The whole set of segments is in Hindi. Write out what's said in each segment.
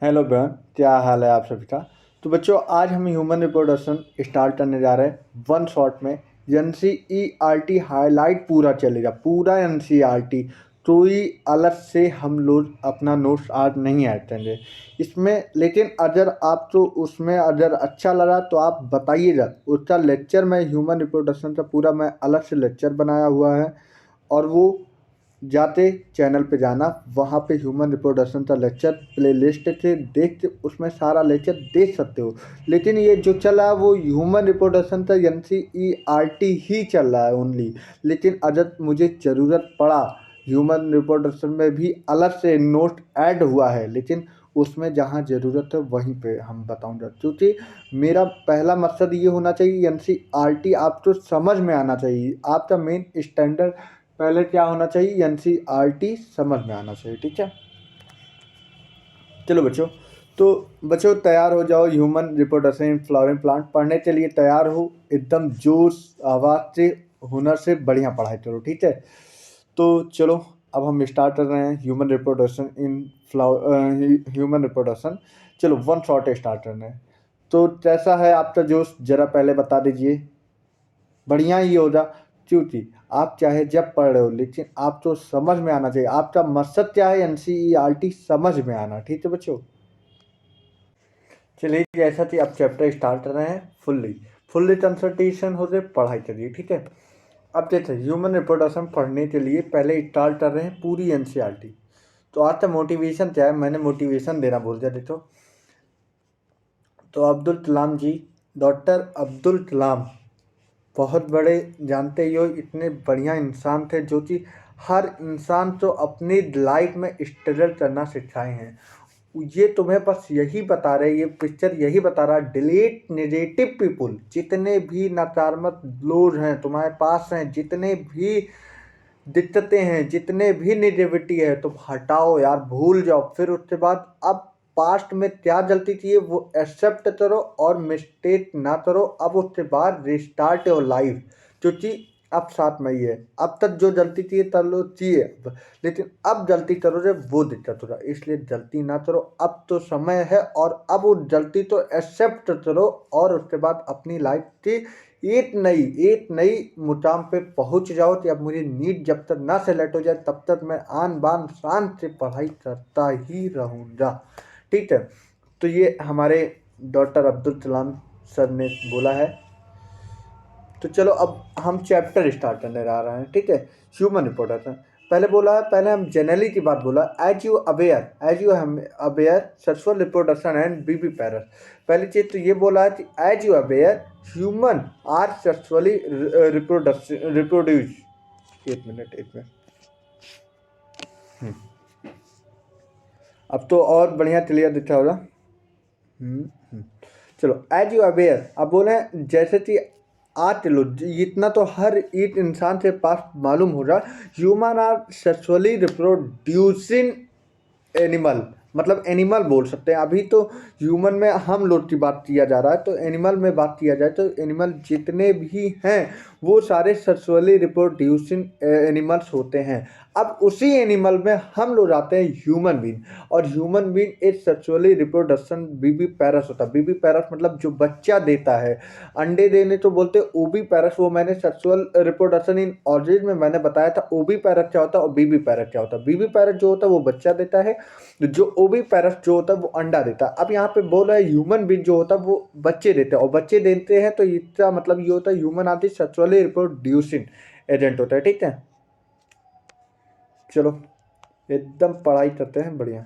हेलो बहन, क्या हाल है आप सभी का। तो बच्चों, आज हम ह्यूमन रिप्रोडक्शन स्टार्ट करने जा रहे हैं वन शॉट में। एनसीईआरटी हाईलाइट पूरा चलेगा, पूरा एनसीईआरटी। कोई अलग से हम लोग अपना नोट्स आज नहीं ऐड करेंगे इसमें। लेकिन अगर आपको उसमें अगर अच्छा लगा तो आप बताइएगा। उसका लेक्चर मैं ह्यूमन रिप्रोडक्शन का पूरा मैं अलग से लेक्चर बनाया हुआ है, और वो जाते चैनल पे जाना, वहाँ पे ह्यूमन रिप्रोडक्शन का लेक्चर प्लेलिस्ट से देख के उसमें सारा लेक्चर देख सकते हो। लेकिन ये जो चला है वो ह्यूमन रिप्रोडक्शन का एनसीईआरटी ही चल रहा है ओनली। लेकिन अगर मुझे ज़रूरत पड़ा, ह्यूमन रिप्रोडक्शन में भी अलग से नोट ऐड हुआ है, लेकिन उसमें जहाँ ज़रूरत है वहीं पे हम बताऊंगा। क्योंकि मेरा पहला मकसद ये होना चाहिए, एनसीईआरटी आपको समझ में आना चाहिए। आपका मेन स्टैंडर्ड पहले क्या होना चाहिए, एनसीईआरटी समझ में आना चाहिए। ठीक है, चलो बच्चों। तो बच्चों तैयार हो जाओ, human reproduction in flowering plant पढ़ने के लिए तैयार हो। एकदम जोश आवाज़ से, हुनर से बढ़िया पढ़ाई करो। ठीक है, तो चलो अब हम स्टार्ट कर रहे हैं human reproduction in human reproduction. चलो वन शॉट स्टार्ट करना है। तो कैसा है आपका जोश, जरा पहले बता दीजिए। बढ़िया ही होगा, क्योंकि आप चाहे जब पढ़ रहे हो, लेकिन आपको समझ में आना चाहिए। आपका मकसद क्या है, एनसीईआरटी समझ में आना। ठीक है बच्चों, चलिए जैसा कि अब चैप्टर स्टार्ट कर रहे हैं फुल्ली फुल्ली कंसल्टेशन हो रहे, पढ़ाई करिए। ठीक है, अब देखते हैं ह्यूमन रिप्रोडक्शन पढ़ने के लिए पहले स्टार्ट कर रहे हैं पूरी एनसीईआरटी। तो आज का मोटिवेशन क्या है, मैंने मोटिवेशन देना भूल गया। देखो, तो अब्दुल कलाम जी, डॉक्टर अब्दुल कलाम बहुत बड़े, जानते ही हो, इतने बढ़िया इंसान थे जो कि हर इंसान को अपनी लाइफ में स्ट्रगल करना सिखाए हैं। ये तुम्हें बस यही बता रहे, ये पिक्चर यही बता रहा, डिलीट नेगेटिव पीपुल। जितने भी नकारात्मक लोग हैं तुम्हारे पास हैं, जितने भी दिक्कतें हैं, जितने भी नेगेटिविटी है, तुम हटाओ यार, भूल जाओ। फिर उसके बाद अब पास्ट में क्या गलती की है वो एक्सेप्ट करो और मिस्टेक ना करो। अब उसके बाद रिस्टार्ट योर लाइफ, क्योंकि अब 7 मई है। अब तक जो गलती की तब लो चाहिए, लेकिन अब गलती करोगे वो दिक्कत होगा। इसलिए गलती ना करो, अब तो समय है। और अब वो गलती तो एक्सेप्ट करो, और उसके बाद अपनी लाइफ की एक नई मुकाम पे पहुंच जाओ कि अब मुझे नीट जब तक ना सेलेक्ट हो जाए तब तक मैं आन बान शान से पढ़ाई करता ही रहूँगा। ठीक है, तो ये हमारे डॉक्टर अब्दुल कलाम सर ने बोला है। तो चलो अब हम चैप्टर स्टार्ट करने जा रहे हैं। ठीक है, ह्यूमन रिप्रोडक्शन पहले बोला है। पहले हम जेनरली की बात बोला, as you aware sexual reproduction and viviparous. पहली चीज तो ये बोला है कि as you aware human are sexually reproduce. एक मिनट एक मिनट। अब तो और बढ़िया क्लियर दिखा होगा। चलो, एज यू अवेयर, अब बोले जैसे कि आज चलो इतना तो हर एक इंसान के पास मालूम होगा, human are sexually reproducing animal. मतलब एनिमल बोल सकते हैं। अभी तो ह्यूमन में हम लोग की बात किया जा रहा है, तो एनिमल में बात किया जाए तो एनिमल जितने भी हैं वो सारे सेक्सुअली रिप्रोड्यूसिंग एनिमल्स होते हैं। अब उसी एनिमल में हम लोग आते हैं ह्यूमन बीइंग, और ह्यूमन बीइंग एक सेक्सुअली रिप्रोडक्शन बीबी पैरस होता है। बीबी पैरस मतलब जो बच्चा देता है, अंडे देने तो बोलते ओबी पैरस। वो मैंने सेक्सुअल रिप्रोडक्शन इन ऑर्जिन में मैंने बताया था ओबी पैरस क्या होता है और बीबी पैरस क्या होता है। बीबी पैरस जो होता है वो बच्चा देता है, जो ओबी पैरस जो होता है वो अंडा देता है। अब यहाँ पे बोल रहा है ह्यूमन बीइंग जो होता है वो बच्चे देते हैं, और बच्चे देते हैं तो इसका मतलब ये होता है ह्यूमन आदि सेक्सुअली रिप्रोड्यूसिंग एजेंट होता है। ठीक है, चलो एकदम पढ़ाई करते हैं बढ़िया।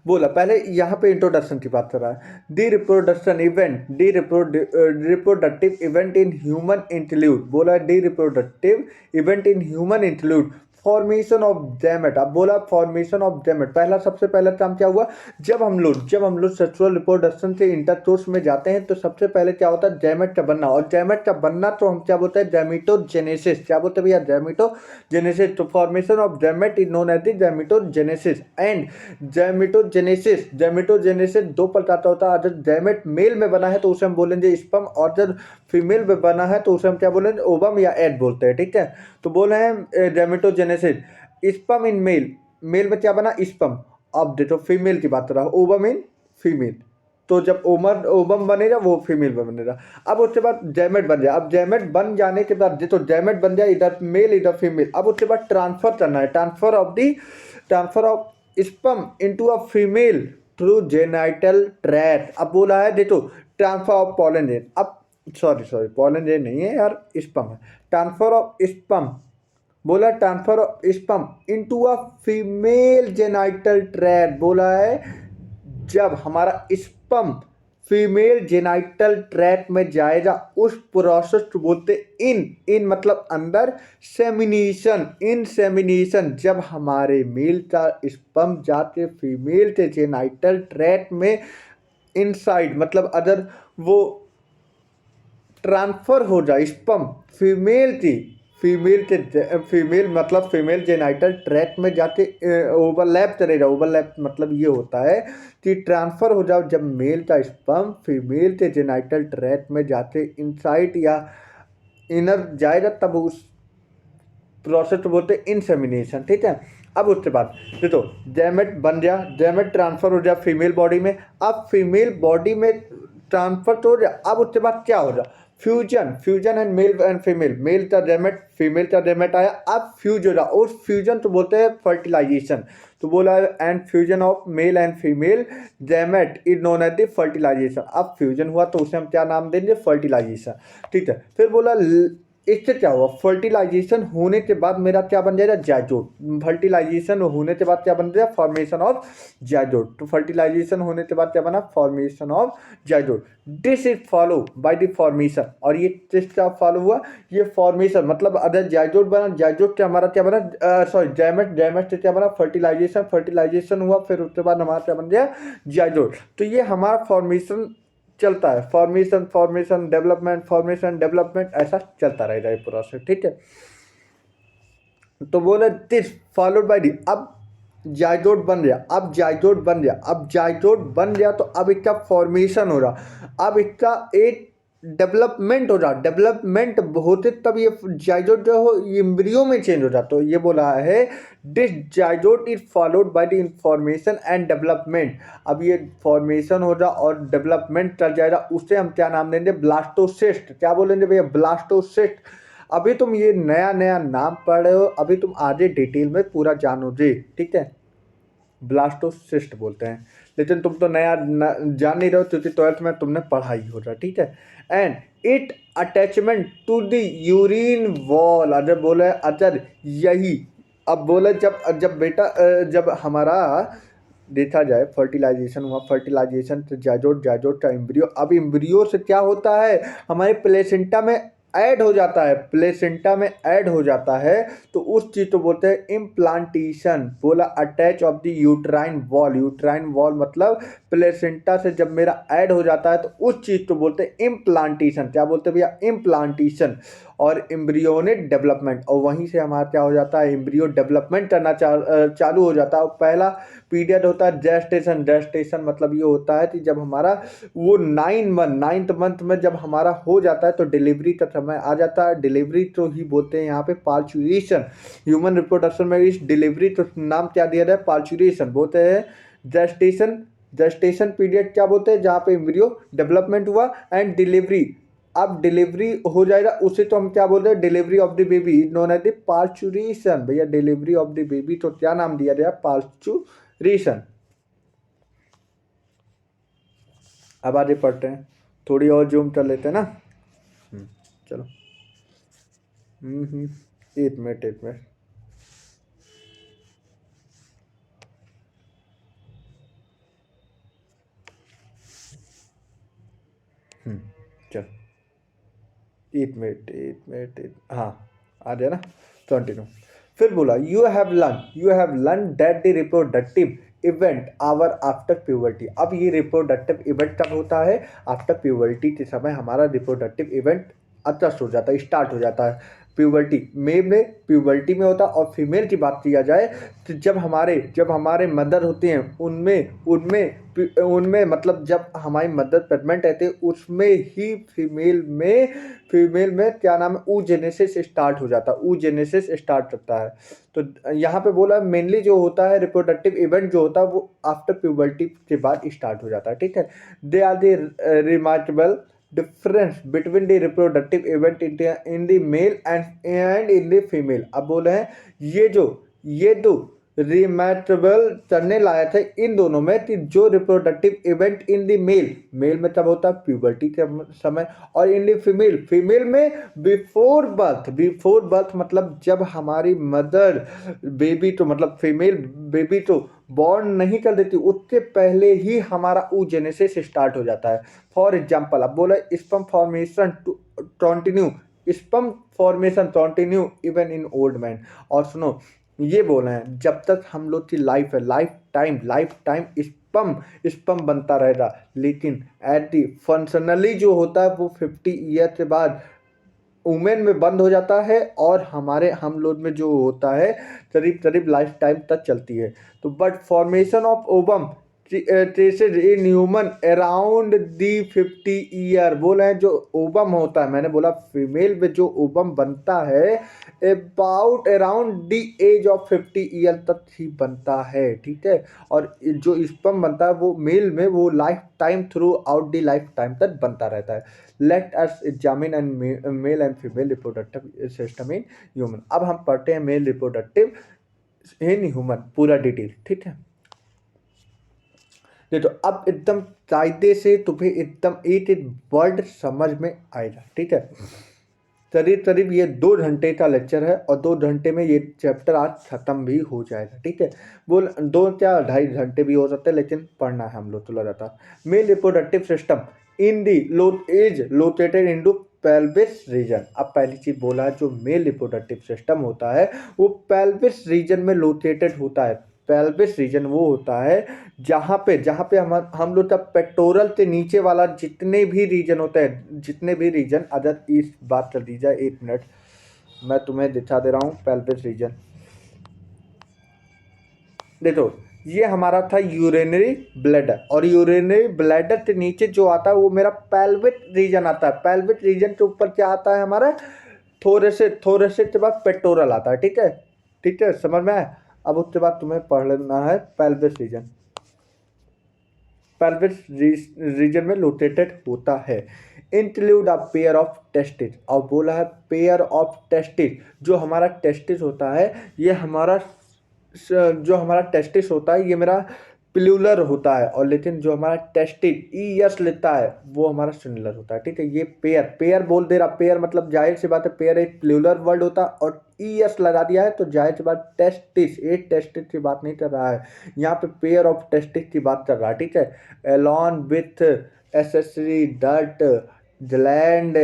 बोला पहले यहाँ पे इंट्रोडक्शन की बात कर रहा है। The reproduction event, the reproductive event in human include. बोला the reproductive event in human include formation of gamete. अब बोला फॉर्मेशन ऑफ गैमेट, पहला सबसे पहला काम क्या हुआ, जब हम लोग सेक्सुअल रिप्रोडक्शन से इंटरकोर्स में जाते हैं तो सबसे पहले क्या होता है, गैमेट का बनना। और गैमेट का बनना तो हम क्या बोलते हैं, गैमेटोजेनेसिस। क्या बोलते हैं भैया, गैमेटोजेनेसिस। तो formation of gamete is known as the gametogenesis. And gametogenesis दो प्रकार का होता है। अगर गैमेट मेल में बना है तो उसे हम बोलेंगे स्पर्म, और जब फीमेल में बना है तो उसे हम क्या बोलेंगे, ओवम या एग बोलते हैं। ठीक है, तो बोल रहे हैं gametogenesis, sperm in male male में क्या बना, स्पर्म। अब देखो फीमेल की बात कर रहा हूँ, ओवम इन फीमेल, तो जब ओवम बनेगा वो फीमेल में बनेगा। अब उसके बाद जैमेट बन जाए। अब जैमेट बन जाने के बाद देखो जैमेट बन जाए, इधर मेल इधर फीमेल। अब उसके बाद ट्रांसफर करना है, transfer of sperm into a female through genital tract. अब बोला है देखो ट्रांसफर ऑफ पॉलन जेन। अब सॉरी पॉलन जेन नहीं है यार, स्पर्म है। ट्रांसफर ऑफ स्पर्म, बोला transfer of sperm into a female genital tract. बोला है जब हमारा स्पर्म फीमेल जेनाइटल ट्रैक्ट में जाएगा उस प्रोसेस को बोलते इन मतलब अंदर, सेमिनेशन। जब हमारे मेल का स्पर्म जाके फीमेल के जेनाइटल ट्रैक्ट में इनसाइड मतलब अदर वो ट्रांसफर हो जाए स्पर्म फीमेल मतलब फीमेल जेनाइटल ट्रैक्ट में जाके ओवरलैप करेगा। ओवरलैप मतलब ये होता है कि ट्रांसफर हो जाओ जब मेल का स्पर्म फीमेल के जेनाइटल ट्रैक्ट में जाके इनसाइड या इनर जाएगा, तब उस प्रोसेस को बोलते इंसेमिनेशन। ठीक है। अब उसके बाद देखो जैमेट बन गया, जैमेट ट्रांसफर हो गया फीमेल बॉडी में। अब फीमेल बॉडी में ट्रांसफर तो हो गया, अब उसके बाद क्या हो गया, fusion and male and female, male का जैमेट फीमेल का जैमेट आया, अब फ्यूज हो रहा। उस फ्यूजन तो बोलते हैं फर्टिलाइजेशन। तो बोला है and fusion of male and female gamete is known as the fertilisation. अब फ्यूजन हुआ तो उसे हम क्या नाम देंगे, फर्टिलाइजेशन। ठीक है। फिर बोला इससे क्या हुआ, फर्टिलाइजेशन होने के बाद मेरा क्या बन जाएगा, जाइगोट। फर्टिलाइजेशन होने के बाद क्या बन जाएगा, फॉर्मेशन ऑफ जाइगोट। तो फर्टिलाइजेशन होने के बाद क्या बना, formation of zygote. This is follow by the formation. और ये किसका फॉलो हुआ, ये फॉर्मेशन मतलब अदर जाइगोट बना, जाइगोट से हमारा क्या बना, सॉरी जैमेट से क्या बना, फर्टिलाइजेशन हुआ, फिर उसके बाद हमारा क्या बन गया, जाइगोट। तो ये हमारा फॉर्मेशन चलता है, फॉर्मेशन डेवलपमेंट ऐसा चलता रहेगा ये प्रोसेस। ठीक है। तो बोले दिस फॉलोड बाय दी। अब जाइगोट बन गया, तो अब इसका फॉर्मेशन हो रहा, अब इसका एक डेवलपमेंट हो रहा, डेवलपमेंट होते तब ये जाइगोट जो हो एम्ब्रियो में चेंज हो जाता। तो ये बोला है this zygote is followed by the information and development. अब ये फॉर्मेशन हो रहा और डेवलपमेंट चल जाएगा, उसे हम क्या नाम देंगे, ब्लास्टोसिस्ट। क्या बोलेंगे भैया, ब्लास्टोसिस्ट। अभी तुम ये नया नाम पढ़ रहे हो, अभी तुम आगे डिटेल में पूरा जानोगे। ठीक है। ब्लास्टोसिस्ट बोलते हैं, लेकिन तुम तो जान नहीं रहे हो क्योंकि 12th में तुमने पढ़ाई हो रहा। ठीक है। And it attachment to the urine wall. अगर बोले अगर यही, अब बोले जब बेटा जब हमारा देखा जाए फर्टिलाइजेशन हुआ, फर्टिलाइजेशन से जाइगोट का एम्ब्रियो। अब एम्ब्रियो से क्या होता है, हमारे प्लेसेंटा में ऐड हो जाता है, तो उस चीज को बोलते हैं इम्प्लांटेशन। बोला attach of the uterine wall मतलब प्लेसेंटा से जब मेरा ऐड हो जाता है तो उस चीज को बोलते हैं इम्प्लांटेशन। क्या बोलते हैं भैया, इम्प्लांटेशन। और एम्ब्रियोनिक डेवलपमेंट, और वहीं से हमारा क्या हो जाता है, एम्ब्रियो डेवलपमेंट करना चालू हो जाता है। और पहला पीरियड होता है जेस्टेशन मतलब ये होता है कि जब हमारा वो 9th मंथ में जब हमारा हो जाता है तो डिलीवरी का समय आ जाता है। डिलीवरी तो ही बोलते हैं यहाँ पे पार्चुरेशन। ह्यूमन रिप्रोडक्शन में इस डिलीवरी तो नाम क्या दिया जाए, पार्चुरेशन बोलते हैं। जेस्टेशन पीरियड क्या बोलते हैं, जहाँ पे एम्ब्रियो डेवलपमेंट हुआ, एंड डिलीवरी। अब डिलीवरी हो जाएगा उसे तो हम क्या बोलते हैं, delivery of the baby known as the parturition. भैया डिलीवरी ऑफ द बेबी तो क्या नाम दिया गया, पार्चुरेशन। अब आगे पढ़ते हैं, थोड़ी और जूम कर लेते हैं ना। चलो 1 मिनट। चलो 1 मिनट। हाँ आ गया ना, कंटिन्यू। फिर बोला you have learn that the reproductive event hour after puberty. अब ये रिप्रोडक्टिव इवेंट कब होता है, आफ्टर प्यूबर्टी के समय हमारा रिप्रोडक्टिव इवेंट अदृश्य हो जाता है, स्टार्ट हो जाता है। प्यूबर्टी, मेल में प्यूबर्टी में होता है। और फीमेल की बात किया जाए तो जब हमारे मदर होते हैं उनमें मतलब जब हमारी मदर प्रेग्नेंट रहती है उसमें ही फीमेल में क्या नाम है, oogenesis स्टार्ट हो जाता है, oogenesis स्टार्ट करता है। तो यहाँ पे बोला मेनली जो होता है रिप्रोडक्टिव इवेंट जो होता है वो आफ्टर प्यूबर्टी के बाद स्टार्ट हो जाता है, ठीक है। They are the remarkable difference between the reproductive event in the male and in the female. अब बोले हैं ये दो रिमैटेबल करने लायक है इन दोनों में कि जो reproductive event in the male में तब होता है प्यूबर्टी के समय, और इन द फीमेल में बिफोर बर्थ मतलब जब हमारी मदर बेबी तो मतलब फीमेल बेबी तो बॉर्न नहीं कर देती उसके पहले ही हमारा oogenesis स्टार्ट हो जाता है। फॉर एग्जाम्पल अब बोला sperm formation continue even in old man. और सुनो ये बोल रहे हैं जब तक हम लोग की लाइफ है लाइफ टाइम स्पर्म बनता रहेगा, लेकिन एट दी फंक्शनली जो होता है वो 50 ईयर के बाद वुमेन में बंद हो जाता है, और हम लोग में जो होता है करीब लाइफ टाइम तक चलती है। तो but formation of ovum traced in human around the 50 year. बोले हैं जो ओवम होता है, मैंने बोला फीमेल में जो ओवम बनता है about around the age of 50 year तक ही बनता है, ठीक है। और जो स्पर्म बनता है वो मेल में वो life time through out the life time तक बनता रहता है। Let us examine and male and female reproductive system in human. अब हम पढ़ते हैं मेल रिप्रोडक्टिव इन ह्यूमन पूरा डिटेल, ठीक है। देखो अब एकदम कायदे से तुम्हें एकदम एक वर्ड समझ में आएगा, ठीक है। करीब ये 2 घंटे का लेक्चर है और 2 घंटे में ये चैप्टर आज खत्म भी हो जाएगा, ठीक है। बोल 2 क्या 2.5 घंटे भी हो सकते हैं, लेकिन पढ़ना है हम लोग तो लगातार। Male reproductive system in the is located into pelvis region. अब पहली चीज बोला है जो मेल रिप्रोडक्टिव सिस्टम होता है वो पेल्विस रीजन में लोकेटेड होता है। पेल्विस रीजन वो होता है जहाँ पे हम लोग का पेट्रोरल के नीचे वाला जितने भी रीजन होते हैं अगर इस बात कर दी जाए 1 मिनट मैं तुम्हें दिखा दे रहा हूँ पेल्विस रीजन। देखो ये हमारा था यूरिनरी ब्लैडर, और यूरिनरी ब्लैडर के नीचे जो आता है वो मेरा पेल्विक रीजन आता है। पेल्विक रीजन के ऊपर क्या आता है हमारा थोरेसिक के बाद पेट्रोरल आता है, ठीक है समझ में आया। अब उसके बाद तुम्हें पढ़ लेना है पेल्विक रीजन। पेल्विक रीजन में लोकेटेड होता है। Include a pair of testis, और बोला है पेयर ऑफ टेस्टिस। जो हमारा टेस्टिस होता है ये जो हमारा टेस्टिस होता है ये मेरा प्लूरल होता है, और लेकिन जो हमारा टेस्टिस ईएस लेता है वो हमारा सिंगुलर होता है, ठीक है। ये पेयर बोल दे रहा, पेयर मतलब जाहिर सी बात है पेयर एक प्लूरल वर्ड होता है, और ईएस लगा दिया है तो जाहिर सी बात टेस्टिस एक टेस्टिस की बात नहीं कर रहा है, यहाँ पे पेयर ऑफ टेस्टिस की बात कर रहा है, ठीक है। अलॉन विथ एसेसरी डट जलैंड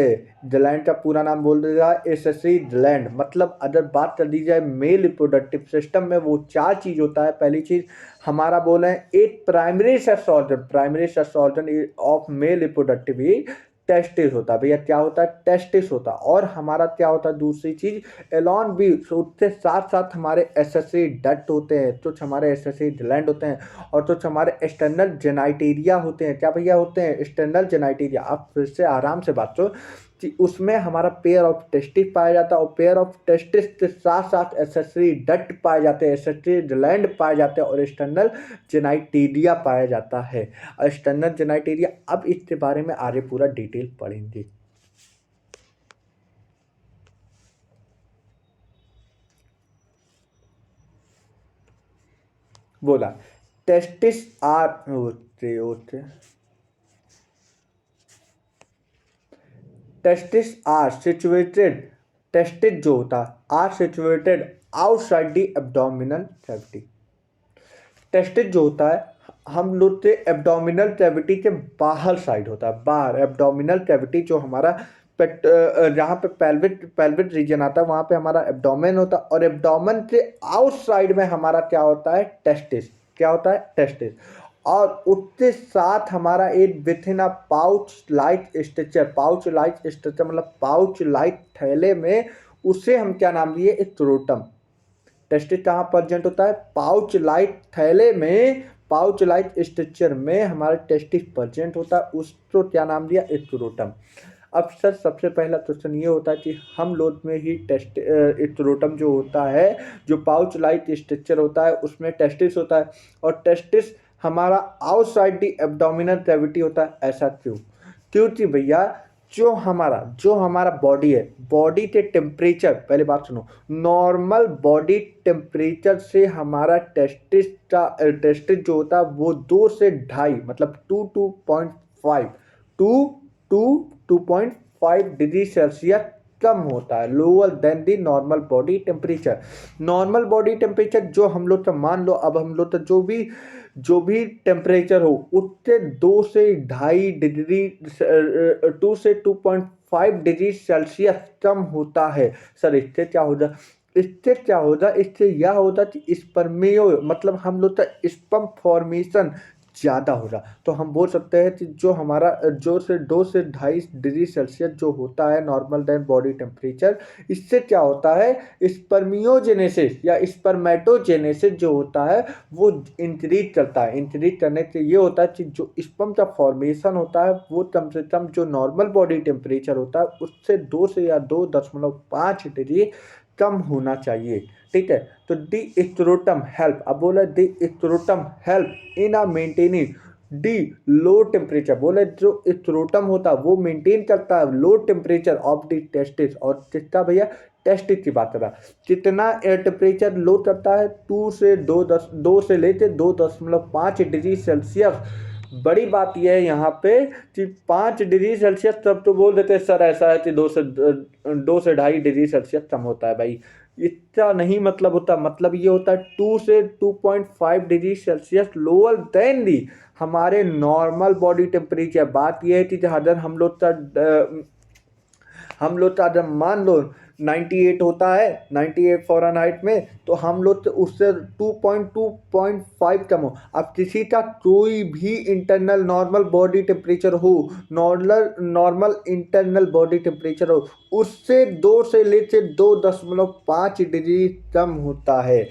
का पूरा नाम बोल देगा एसेसरी जलैंड। मतलब अगर बात कर दी जाए मेल रिप्रोडक्टिव सिस्टम में वो 4 चीज होता है। पहली चीज हमारा बोले एक primary sex organ of male reproductive testis होता है। भैया क्या होता है टेस्टिस होता है, और हमारा क्या होता है दूसरी चीज एलॉन भी, उसके साथ साथ हमारे एसेसरी डक्ट होते हैं, कुछ हमारे एसेसरी ग्लैंड होते हैं, और कुछ हमारे एक्सटर्नल जेनाइटेरिया होते हैं। क्या भैया होते हैं एक्सटर्नल जेनाइटेरिया। आप फिर से आराम से बात करो कि उसमें हमारा पेयर ऑफ टेस्टिस पाया जाता है, और पेयर ऑफ टेस्टिस के साथ साथ एसेसरी डक्ट पाए जाते हैं, एसेसरी ग्लैंड पाए जाते हैं, और एक्सटर्नल जेनाइटेरिया पाया जाता है। एक्सटर्नल जेनाइटेरिया अब इसके बारे में आगे पूरा डिटेल पढ़ेंगे। बोला टेस्टिस आर होते टेस्टिस आर सिचुएटेड, टेस्टिस जो होता are situated outside the abdominal cavity. Testis जो होता है हम लोग के एब्डोमिनल कैविटी के बाहर साइड होता है, बाहर एब्डोमिनल कैविटी जो हमारा जहाँ पे पेल्विक रीजन आता है वहाँ पे हमारा एब्डोमेन होता है, और एब्डोमेन के आउटसाइड में हमारा क्या होता है टेस्टिस। क्या होता है टेस्टिस, और उसके साथ हमारा एक विथिन अ पाउच लाइक स्ट्रक्चर मतलब पाउच लाइक थैले में उसे हम क्या नाम दिए, स्क्रोटम। टेस्टिस कहाँ प्रेजेंट होता है, पाउच लाइक थैले में, पाउच लाइक स्ट्रक्चर में हमारा टेस्टिस प्रेजेंट होता है, उसको क्या नाम दिया, स्क्रोटम। अब सर सबसे पहला क्वेश्चन ये होता है कि हम लोग में ही स्क्रोटम जो होता है, जो पाउच लाइक स्ट्रक्चर होता है उसमें टेस्टिस होता है, और टेस्टिस हमारा आउटसाइड दी एब्डोमिनल कैविटी होता है, ऐसा क्यों? क्योंकि भैया जो हमारा बॉडी है, बॉडी के टेम्परेचर, पहले बात सुनो, नॉर्मल बॉडी टेम्परेचर से हमारा टेस्टिस जो होता है वो 2 से 2.5 मतलब 2.5 2.5 डिग्री सेल्सियस कम होता है, lower than the normal body temperature. Normal body temperature जो हम लोग का मान लो, अब हम लोग का जो भी टेम्परेचर हो उससे 2 से 2.5 डिग्री 2 से 2.5 डिग्री सेल्सियस कम होता है। सर इससे क्या होगा, इससे यह होगा कि स्पर्मियो मतलब हम लोग का स्पर्म फॉर्मेशन ज़्यादा होगा। तो हम बोल सकते हैं कि जो हमारा 2 से 2.5 डिग्री सेल्सियस जो होता है नॉर्मल देन बॉडी टेम्परेचर, इससे क्या होता है, स्पर्मियोजेनेसिस या स्पर्मेटोजेनेसिस जो होता है वो इंक्रीज करता है। इंक्रीज करने से ये होता है कि जो स्पर्म का फॉर्मेशन होता है वो कम से कम जो नॉर्मल बॉडी टेम्परेचर होता है उससे 2 से या 2.5 डिग्री कम होना चाहिए। ठीक है, तो दी स्क्रोटम हेल्प, अब बोला the scrotum help in maintaining the low temperature, बोले जो स्क्रोटम होता है वो मेंटेन करता है low temperature of the testis. और कितना भैया, टेस्टिस की बात कर रहा, कितना टेम्परेचर लो करता है, 2 से लेते 2.5 डिग्री सेल्सियस। बड़ी बात यह है यहाँ पे कि 5 डिग्री सेल्सियस, तब तो बोल देते सर ऐसा है कि 2 से 2.5 डिग्री सेल्सियस कम होता है। भाई इतना नहीं मतलब होता, मतलब ये होता है 2 से 2.5 डिग्री सेल्सियस लोअर देन दी हमारे नॉर्मल बॉडी टेम्परेचर। बात यह है कि अगर हम लोग का जब मान लो 98 होता है, 98 फ़ारेनहाइट में, तो हम लोग तो उससे 2.5 कम हो। अब किसी का कोई भी इंटरनल नॉर्मल बॉडी टेम्परेचर हो, नॉर्मल इंटरनल बॉडी टेम्परेचर हो, उससे 2 से लेकर 2.5 डिग्री कम होता है।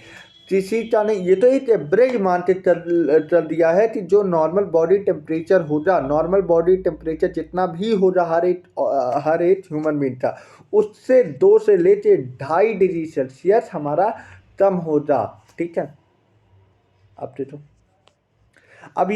किसी का नहीं, ये तो एक एवरेज मान के चल दिया है कि जो नॉर्मल बॉडी टेम्परेचर होगा, नॉर्मल बॉडी टेम्परेचर जितना भी होगा हर एक ह्यूमन बीइंग का, उससे 2 से लेके 2.5 डिग्री सेल्सियस हमारा कम होगा। ठीक है, अब देखो, अब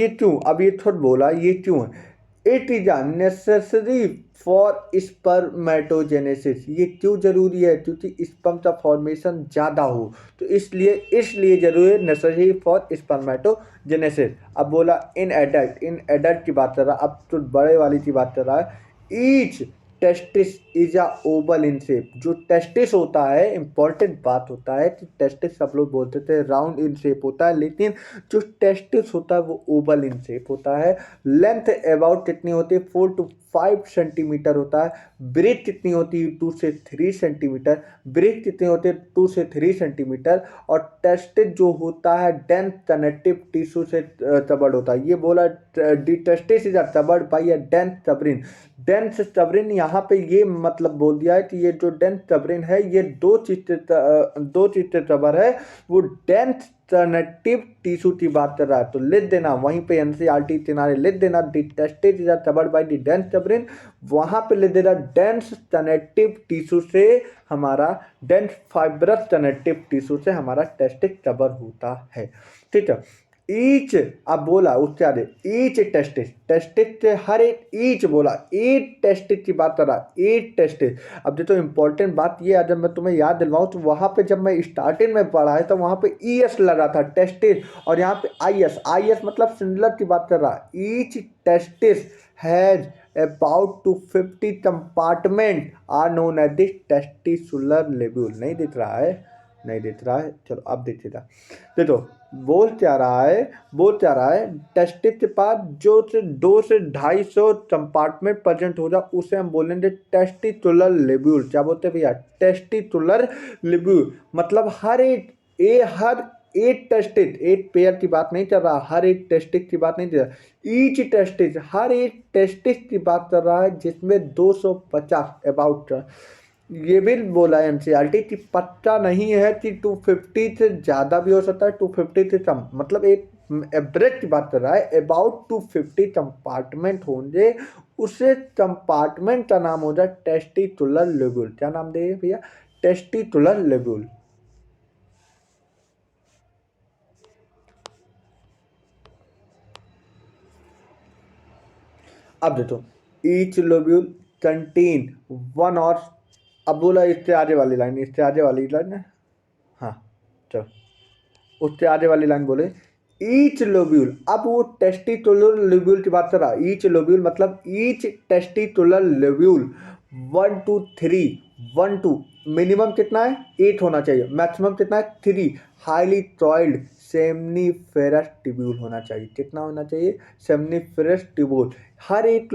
ये थोड़ा बोला, ये क्यों है, it is a necessary for spermatogenesis, ये क्यों जरूरी है, क्योंकि स्पर्म का फॉर्मेशन ज़्यादा हो, तो इसलिए जरूरी है, नेसेसरी फॉर स्पर्मेटोजेनेसिस। अब बोला इन एडल्ट की बात कर रहा, अब तो बड़े वाली की बात कर रहा है। Each testis is a oval in shape, जो टेस्टिस होता है, इंपॉर्टेंट बात होता है कि टेस्टिस सब लोग बोलते थे राउंड इन शेप होता है, लेकिन जो टेस्टिस होता है वो ओवल इन शेप होता है। लेंथ अबाउट कितनी होती है, 4 to 5 सेंटीमीटर होता है। ब्रेथ कितनी होती है, 2 से 3 सेंटीमीटर। ब्रेथ कितनी होती है, 2 से 3 सेंटीमीटर। और टेस्टिस जो होता है डेंस कनेक्टिव टिश्यू से कवर्ड होता है। ये बोला D testis is covered by a dense covering. Dense covering यहाँ पे ये मतलब बोल दिया है कि ये जो डेंस कवरिंग है ये दो चीज से कवर है, वो डेंस कनेक्टिव टिश्यू की बात कर रहा है। तो लिख देना वहीं पे एनसीईआरटी किनारे लिख देना the testis is covered by the dense covering, वहां पे लिख देना डेंस कनेक्टिव टिश्यू से हमारा डेंस फाइब्रस कनेक्टिव टिश्यू से हमारा टेस्टिस कवर होता है। ठीक है, ईच, अब बोला उससे आगे ईच टेस्टिस से हर एक, ईच बोला 8 टेस्टिस की बात कर रहा, 8 टेस्टिस। अब देखो इंपॉर्टेंट बात ये है, जब मैं तुम्हें याद दिलवाऊं तो वहां पे जब मैं स्टार्टिंग में पढ़ा है तो वहां पे ईएस लगा था टेस्टिस, और यहाँ पे आईएस मतलब सिंगुलर की बात कर रहा। Each testis has about to 50 compartment are known as the testicular lobule. नहीं दिख रहा है, नहीं दिख रहा है, चलो अब दिखेगा। देखो बोल क्या रहा है, टेस्टिस के पास जो 2 से 250 कंपार्टमेंट प्रेजेंट होगा उसे हम बोलेंगे टेस्टिसुलर लेब्यूल। क्या बोलते हैं भैया, टेस्टिसुलर लेब्यूल। मतलब हर एक टेस्टिस, एक पेयर की बात नहीं कर रहा, हर एक टेस्टिस की बात नहीं कर रहा, ईच टेस्टिस, हर एक टेस्टिस की बात कर रहा है जिसमें 250 अबाउट ये भी बोला है एनसीईआरटी कि पक्का नहीं है कि 250 से ज़्यादा भी हो सकता है, 250 से कम, मतलब एक एवरेज की बात कर रहा है। अबाउट 250 कंपार्टमेंट होंगे, उसे कंपार्टमेंट का नाम हो जाए टेस्टिकुलर लोब्यूल। क्या नाम देंगे भैया? Testicular lobule. अब देखो, ईच लोब्यूल कंटेन वन और, अब बोला इससे आगे वाली लाइन, इससे आगे वाली लाइन है, हाँ चलो, उससे आगे वाली लाइन बोले ईच लोब्यूल। अब वो टेस्टिकुलर लोब्यूल की बात कर रहा, ईच लोब्यूल मतलब each testicular lobule 1 to 3, 1 to, minimum कितना है 8 होना चाहिए, मैक्सिमम कितना है 3, हाईली टॉइल्ड सेमनीफेरस ट्यूब्यूल होना चाहिए। कितना होना चाहिए? Seminiferous tubule. हर एक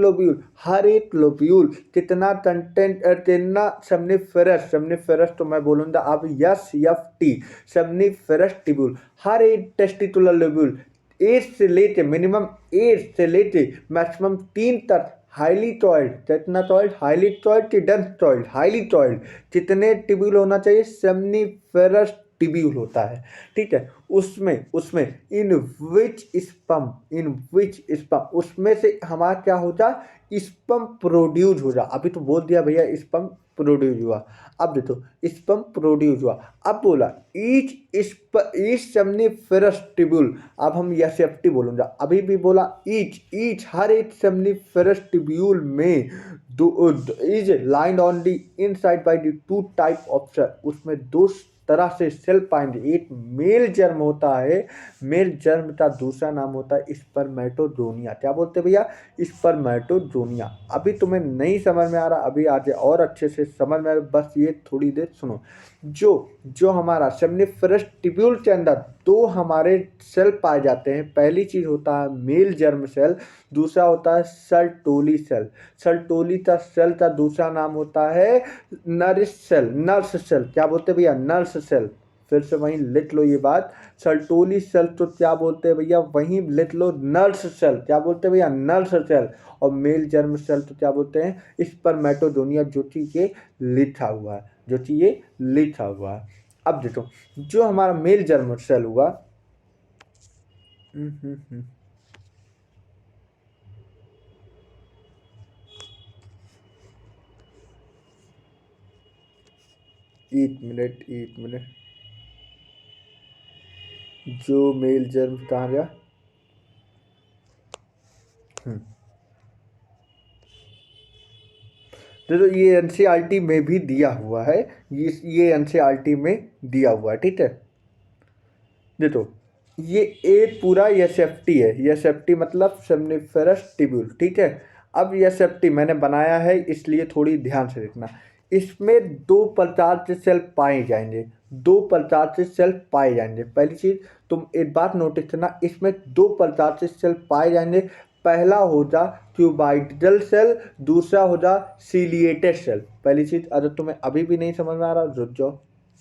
लोब्यूल कितना कंटेंट, कितना सेमनीफेरस, सेमनीफेरस तो मैं बोलूँगा अब SFT, सेमनीफेरस ट्यूब्यूल। हर एक टेस्टिकुलर लोब्यूल 8 से लेके, मिनिमम 8 से लेके मैक्सिमम 3 तक हाईली टॉइल्ड, कितना टॉइल्ड? हाईली टॉइल्ड की डेंस टॉइल्ड, हाईली टॉइल्ड कितने ट्यूब्यूल होना चाहिए? सेमनीफेरस ट्यूब्यूल होता है, ठीक है। उसमें उसमें इन विच स्पम, उसमें से हमारा क्या होता? स्पम प्रोड्यूस हो जा। अभी तो बोल दिया भैया स्पम प्रोड्यूस हुआ, अब देखो स्पम प्रोड्यूस हुआ। अब बोला ईच सेमनीफेरस ट्यूब्यूल, अब हम SFT बोलूँगा, अभी भी बोला ईच हर एक सेमनीफेरस ट्यूब्यूल में दो is lined on the inside by the 2 type of cell, उसमें 2 तरह से सेल पाएंगे। एक मेल जर्म होता है, मेल जर्म का दूसरा नाम होता है स्पर्मेटोजोनिया। क्या बोलते हैं भैया? स्पर्मेटोजोनिया। अभी तुम्हें नहीं समझ में आ रहा, अभी आज और अच्छे से समझ में आ रहा, बस ये थोड़ी देर सुनो। जो जो हमारा सेमनीफेरस ट्यूब्यूल के अंदर 2 हमारे सेल पाए जाते हैं। पहली चीज होता है मेल जर्म सेल, दूसरा होता है सर्टोली सेल। सर्टोली का सेल का दूसरा नाम होता है नर्स सेल। क्या बोलते हैं भैया? Nurse cell. फिर से वहीं लिख लो ये बात, सर्टोली सेल तो क्या बोलते हैं भैया? वहीं लिख लो नर्स सेल। क्या बोलते हैं भैया? Nurse cell. और मेल जर्म सेल तो क्या बोलते हैं? स्पर्मेटोजोनिया, जो कि ये लिखा हुआ है, जो कि ये लिखा हुआ है। अब देखो, जो हमारा मेल जर्म सेल हुआ, एक मिनट, जो मेल जर्म कहाँ गया? देखो ये एनसीईआरटी में भी दिया हुआ है, ये एनसीईआरटी में दिया हुआ है, ठीक है। देखो ये एक पूरा SFT है, SFT मतलब सेमनीफेरस ट्यूब्यूल, ठीक है। अब SFT मैंने बनाया है इसलिए थोड़ी ध्यान से देखना। इसमें 2 प्रकार के सेल पाए जाएंगे, 2 प्रकार से सेल पाए जाएंगे। पहली चीज तुम एक बात नोटिस करना, इसमें 2 प्रकार से सेल पाए जाएंगे। पहला हो जा क्यूबाइडल सेल, दूसरा हो जा सीलिएटेड सेल। पहली चीज, अगर तुम्हें अभी भी नहीं समझ में आ रहा रुक जाओ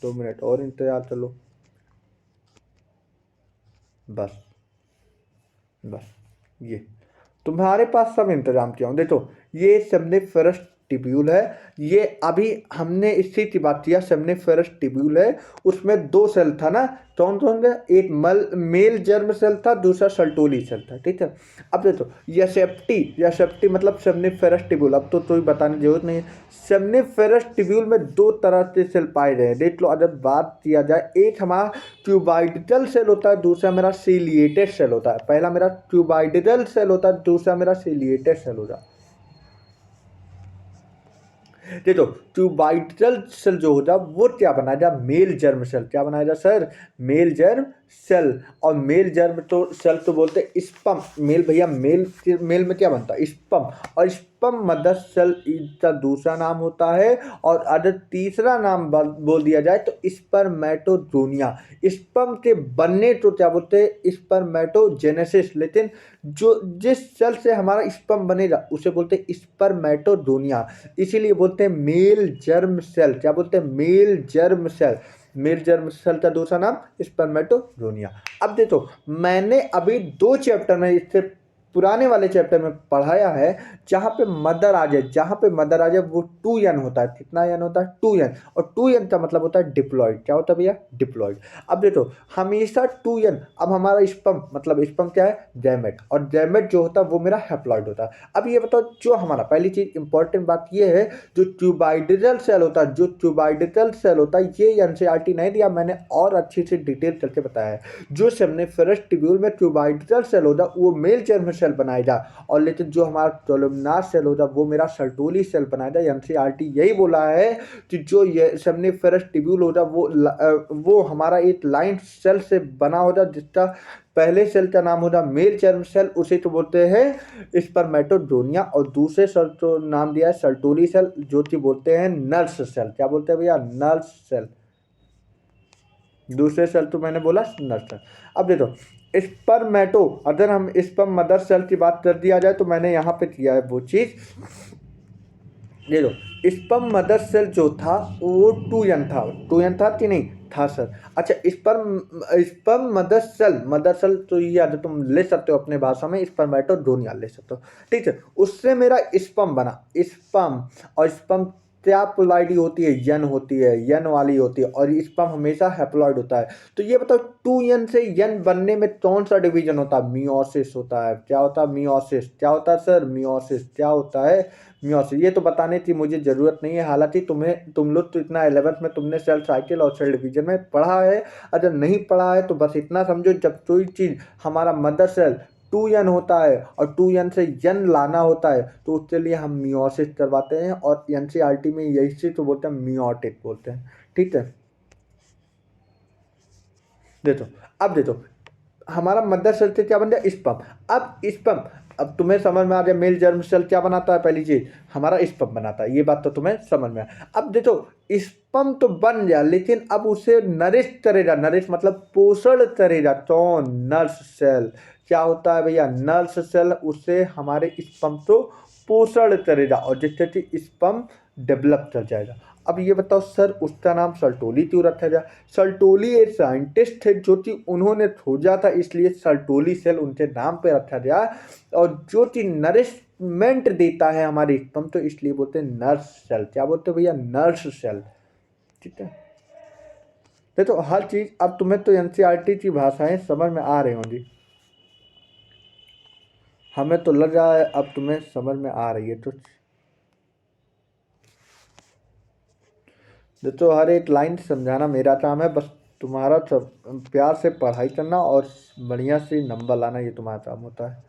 2 मिनट और इंतजार कर लो, बस बस ये तुम्हारे पास सब इंतजाम किया हूँ। देखो ये सेमनीफेरस ट्यूब्यूल है, ये अभी हमने इसी की बात किया, सेमनीफेरस ट्यूब्यूल है। उसमें 2 सेल था ना, कौन कौन सा? एक मेल जर्म सेल था, दूसरा सर्टोली सेल था, ठीक है। अब देखो SFT मतलब सेमनीफेरस ट्यूब्यूल, अब तो कोई बताने की जरूरत नहीं है। सेमनीफेरस ट्यूब्यूल में 2 तरह के सेल पाए गए हैं, देख लो। अगर बात किया जाए, एक हमारा क्यूबाइडल सेल होता है, दूसरा मेरा सीलिएटेड सेल होता है। पहला मेरा क्यूबाइडल सेल होता है, दूसरा मेरा सीलिएटेड सेल होता है। देखो ट्यूबाइडल सेल जो होता है वो क्या बनाएगा? Male germ cell. क्या बनाएगा सर? Male germ cell. और मेल जर्म तो सेल तो बोलते हैं स्पम। मेल भैया, मेल में क्या बनता है? स्पम। और स्पम मदर सेल का दूसरा नाम होता है। और अगर तीसरा नाम बोल दिया जाए तो स्पर्मेटोजोनिया। स्पर्म के बनने तो क्या बोलते हैं? स्पर्मेटोजेनेसिस। लेकिन जो जिस सेल से हमारा स्पर्म बनेगा उसे बोलते हैं स्पर्मेटोजोनिया। इसीलिए बोलते हैं मेल जर्म सेल। क्या बोलते हैं? Male germ cell. Male germ cell का दूसरा नाम स्पर्मेटोजोनिया। अब देखो मैंने अभी 2 चैप्टर में इससे पुराने वाले चैप्टर में पढ़ाया है, जहाँ पे मदर आ जाए वो 2n होता है। कितना n होता है? 2n। और 2n का मतलब होता है डिप्लॉयड। क्या होता है भैया? डिप्लॉयड। अब देखो हमेशा 2n, अब हमारा स्पर्म मतलब स्पर्म क्या है? गैमेट, और गैमेट जो होता है वो मेरा हैप्लॉइड होता है। अब ये बताओ, जो हमारा पहली चीज इंपॉर्टेंट बात ये है, जो ट्यूबाइडल सेल होता है, ये एनसीईआरटी नहीं दिया, मैंने और अच्छी से डिटेल करके बताया है। जो सेमनीफेरस ट्यूब्यूल में ट्यूबाइडल सेल होता है वो मेल जर्म सेल बनाएगा, और लेकिन जो हमारा कोलुमनार सेल होता है वो मेरा सर्टोली सेल बनाएगा। एनसीईआरटी यही बोला है कि जो ये सेमनीफेरस ट्यूब्यूल होता है वो हमारा एक लाइन सेल से बना होता है, जिसका पहले सेल का नाम होता है मेल जर्म सेल, उसे तो बोलते हैं स्पर्मेटोगोनिया, और दूसरे सेल तो नाम दिया है सर्टोली सेल, जो कि बोलते हैं नर्स सेल। क्या बोलते हैं भैया? Nurse cell. दूसरे सेल तो मैंने बोला नर्स सेल। अब देखो स्पर्मेटो, अगर हम स्पर्म मदर सेल की बात कर दिया जाए तो मैंने यहाँ पे किया है वो चीज़। देखो स्पर्म मदर सेल जो था वो 2n था। 2n था कि नहीं था सर? अच्छा स्पर्म मदर सेल तो ये याद तुम ले सकते हो अपने भाषा में, स्पर्मेटोगोनिया ले सकते हो, ठीक है। उससे मेरा स्पर्म बना, स्पर्म, और स्पर्म ट्रैप्लॉइडी होती है, यन होती है, यन वाली होती है, और स्पर्म हमेशा हैप्लॉइड होता है। तो ये बताओ 2n से यन बनने में कौन सा डिवीजन होता है? मियोसिस होता है। क्या होता है? मियोसिस। क्या होता है सर? मियोसिस। क्या होता है? मियोसिस। ये तो बताने की मुझे जरूरत नहीं है, हालांकि तुम लोग तो इतना 11th में तुमने सेल साइकिल और सेल डिवीजन में पढ़ा है। अगर नहीं पढ़ा है तो बस इतना समझो, जब कोई चीज हमारा मदर सेल 2n होता है और 2n से n लाना होता है तो उसके लिए हम मियोसिस करवाते हैं, और एनसीईआरटी में यही चीज तो बोलते हैं, मियोटिक बोलते हैं, ठीक है। देखो अब देखो हमारा मदर सेल से क्या बन गया? स्पर्म। अब स्पर्म, अब तुम्हें समझ में आ गया मेल जर्म सेल क्या बनाता है? पहली चीज हमारा स्पर्म बनाता है, ये बात तो तुम्हें समझ में आया। अब देखो स्पर्म तो बन गया, लेकिन अब उसे नरिश करेगा, नरिश मतलब पोषण करेगा कौन? Nurse cell. क्या होता है भैया? नर्स सेल उसे हमारे स्पर्म को पोषण करेगा, और जिससे कि स्पर्म डेवलप कर जाएगा। अब ये बताओ सर उसका नाम सर्टोली क्यों रखा गया? सर्टोली एक साइंटिस्ट थे जो कि उन्होंने खोजा था, इसलिए सर्टोली सेल उनके नाम पे रखा गया, और जो कि नरिशमेंट देता है हमारे स्पर्म, तो इसलिए बोलते हैं नर्स सेल। क्या बोलते हैं भैया? नर्स सेल, ठीक है। देखो हर चीज, अब तुम्हें तो एनसीईआरटी की भाषाएं समझ में आ रही होंगी, हमें तो लग रहा है अब तुम्हें समझ में आ रही है। तो हर एक लाइन समझाना मेरा काम है, बस तुम्हारा सब प्यार से पढ़ाई करना और बढ़िया से नंबर लाना, ये तुम्हारा काम होता है।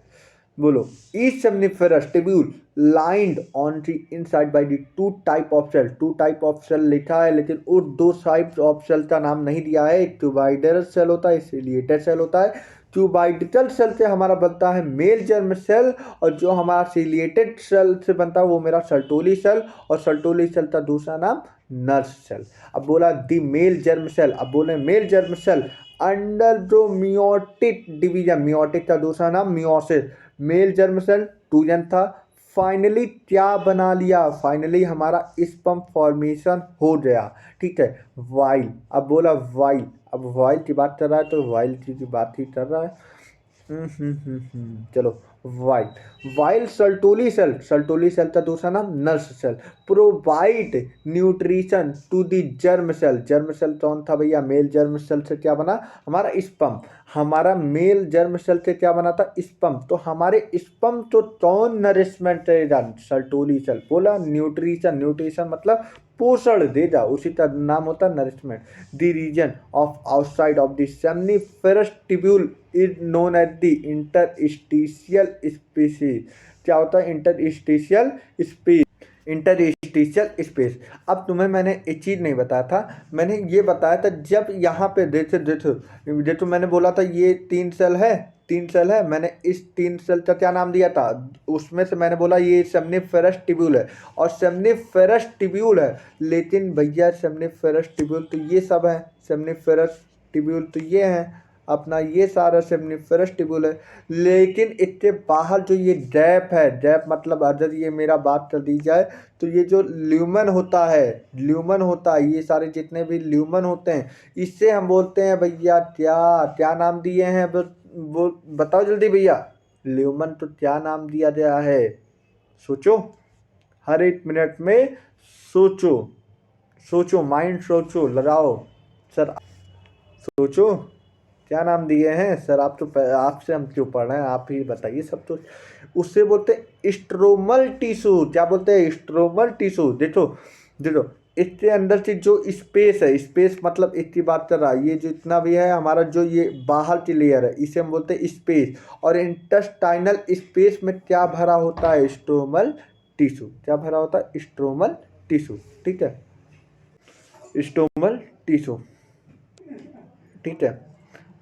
बोलो each seminiferous tubule lined on the inside by the two type of cell. Two type of cell लिखा है, लेकिन उस दो टाइप ऑफ सेल का नाम नहीं दिया है। एक ट्यूबाइडल सेल होता है, सिलिएटेड सेल होता है। ट्यूबाइडल सेल से हमारा बनता है मेल जर्म सेल, और जो हमारा सिलिएटेड सेल से बनता है वो मेरा सर्टोली सेल, और सर्टोली सेल का दूसरा नाम नर्स सेल। अब बोला दी मेल जर्म सेल, अब बोले मेल जर्म सेल अंडर जो मियोटिक डिवीजन, मियोटिक का दूसरा नाम meiosis. Mail germ cell 2n था, फाइनली क्या बना लिया? फाइनली हमारा स्पर्म फॉर्मेशन हो गया, ठीक है। वाइल, अब बोला वाइल, अब वाइल की बात कर रहा है तो वाइल की बात ही कर रहा है। चलो वाइल, वाइल सर्टोली सेल का दूसरा नाम nurse cell provide nutrition to the germ cell. Germ cell कौन था भैया? मेल जर्म सेल से क्या बना? हमारा स्पर्म। हमारा मेल जर्म सेल से क्या बना था? स्पर्म। तो हमारे स्पर्म तो कौन नरिशमेंट देगा? Sertoli cell. बोला न्यूट्रिशन, न्यूट्रिशन मतलब पोषण देगा, उसी का नाम होता है nourishment. The region of outside of the seminiferous tubule is known as the interstitial species. क्या होता है इंटरस्टिशियल स्पेस? Interstitial space. अब तुम्हें मैंने एक चीज़ नहीं बताया था, मैंने ये बताया था जब यहाँ पे देखो देखो देखो मैंने बोला था ये 3 सेल है, 3 सेल है, मैंने इस 3 सेल का क्या नाम दिया था? उसमें से मैंने बोला ये सेमनीफेरस ट्यूब्यूल है, और सेमनीफेरस ट्यूब्यूल है, लेकिन भैया सेमनीफेरस ट्यूब्यूल तो ये सब है, सेमनीफेरस ट्यूब्यूल तो ये है अपना, ये सारा सेमनीफेरस ट्यूब्यूल है, लेकिन इसके बाहर जो ये गैप है, गैप मतलब अगर ये मेरा बात कर दी जाए तो ये जो ल्यूमन होता है, ल्यूमन होता है, ये सारे जितने भी ल्यूमन होते हैं, इससे हम बोलते हैं भैया क्या क्या नाम दिए हैं? वो बताओ जल्दी भैया, ल्यूमन तो क्या नाम दिया गया है? सोचो, हर 1 मिनट में सोचो, सोचो, माइंड सोचो, लगाओ। सर सोचो, क्या नाम दिए हैं सर? आप तो आपसे हम क्यों पढ़ रहे हैं, आप ही बताइए सब। तो उससे बोलते हैं स्ट्रोमल टिश्यू। क्या बोलते हैं? Stromal tissue. देखो देखो, इसके अंदर से जो स्पेस है, स्पेस मतलब इतनी बात कर रहा है, ये जो इतना भी है हमारा, जो ये बाहर की लेयर है, इसे हम बोलते हैं स्पेस। और इंटेस्टाइनल स्पेस में क्या भरा होता है? Stromal tissue. क्या भरा होता है? Stromal tissue. ठीक है, स्ट्रोमल टिश्यू। ठीक है,